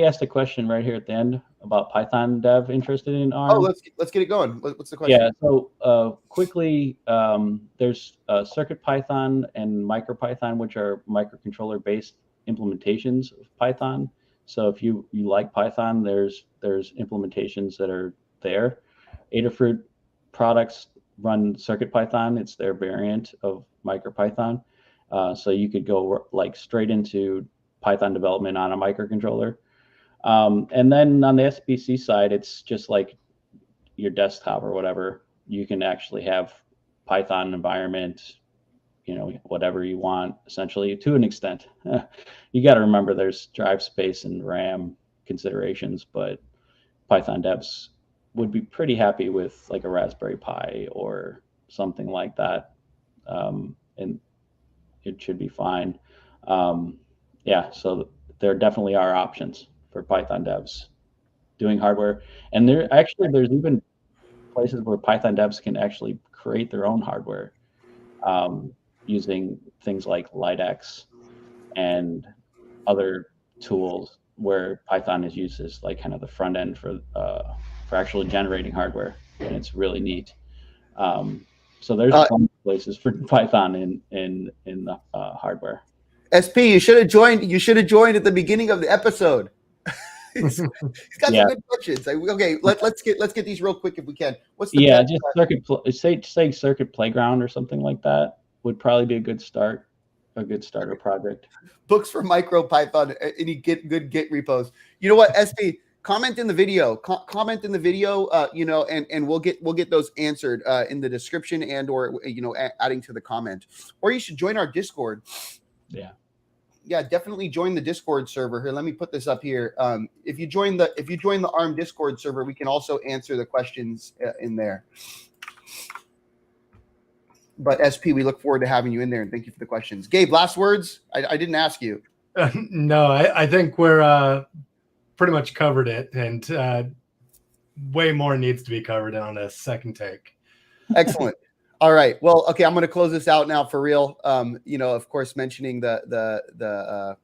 asked a question right here at the end about Python dev interested in ARM. Oh, let's get it going. What's the question? Yeah, so quickly, there's CircuitPython and MicroPython, which are microcontroller-based implementations of Python. So if you like Python, there's implementations that are there. Adafruit products run CircuitPython. It's their variant of MicroPython. So you could go like straight into Python development on a microcontroller. And then on the SBC side, it's just like your desktop or whatever. You can actually have Python environment, you know, whatever you want, essentially, to an extent. You got to remember there's drive space and RAM considerations, but Python devs would be pretty happy with like a Raspberry Pi or something like that. And it should be fine. Yeah, so there definitely are options for Python devs doing hardware. And there's even places where Python devs can actually create their own hardware using things like LiteX and other tools where Python is used as like kind of the front end for actually generating hardware, and it's really neat. So there's fun places for Python in the hardware. SP, you should have joined. You should have joined at the beginning of the episode. He's got some good questions. Okay, let's get these real quick if we can. What's the just say Circuit Playground or something like that would probably be a good starter project. Books for MicroPython. Any good Git repos? You know what, SP? Comment in the video. Comment in the video. You know, and we'll get those answered in the description and or you know adding to the comment. Or you should join our Discord. Yeah, definitely join the Discord server here. Let me put this up here. If you join the ARM Discord server, we can also answer the questions in there. But SP, we look forward to having you in there, and thank you for the questions. Gabe, last words? I didn't ask you. No, I think we're pretty much covered it, and way more needs to be covered on a second take. Excellent. All right. Well, okay. I'm going to close this out now for real. You know, of course, mentioning the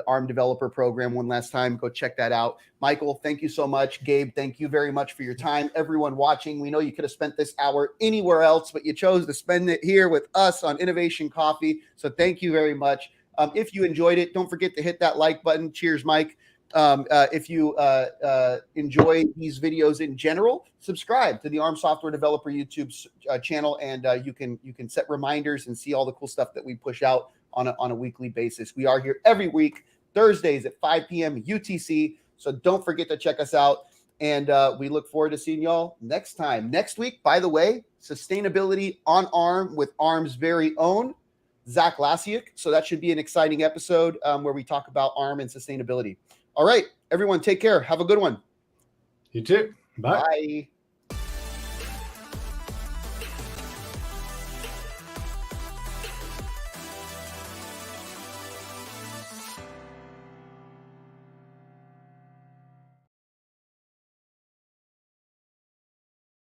ARM developer program one last time. Go check that out. Michael, thank you so much. Gabe, thank you very much for your time. Everyone watching, we know you could have spent this hour anywhere else, but you chose to spend it here with us on Innovation Coffee. So thank you very much. If you enjoyed it, don't forget to hit that like button. Cheers, Mike. If you enjoy these videos in general, subscribe to the ARM Software Developer YouTube channel, and you can set reminders and see all the cool stuff that we push out on a weekly basis. We are here every week, Thursdays at 5 p.m. UTC, so don't forget to check us out, and we look forward to seeing y'all next time. Next week, by the way, sustainability on ARM with ARM's very own Zach Lasiuk, so that should be an exciting episode where we talk about ARM and sustainability. All right, everyone, take care. Have a good one. You too. Bye. Bye.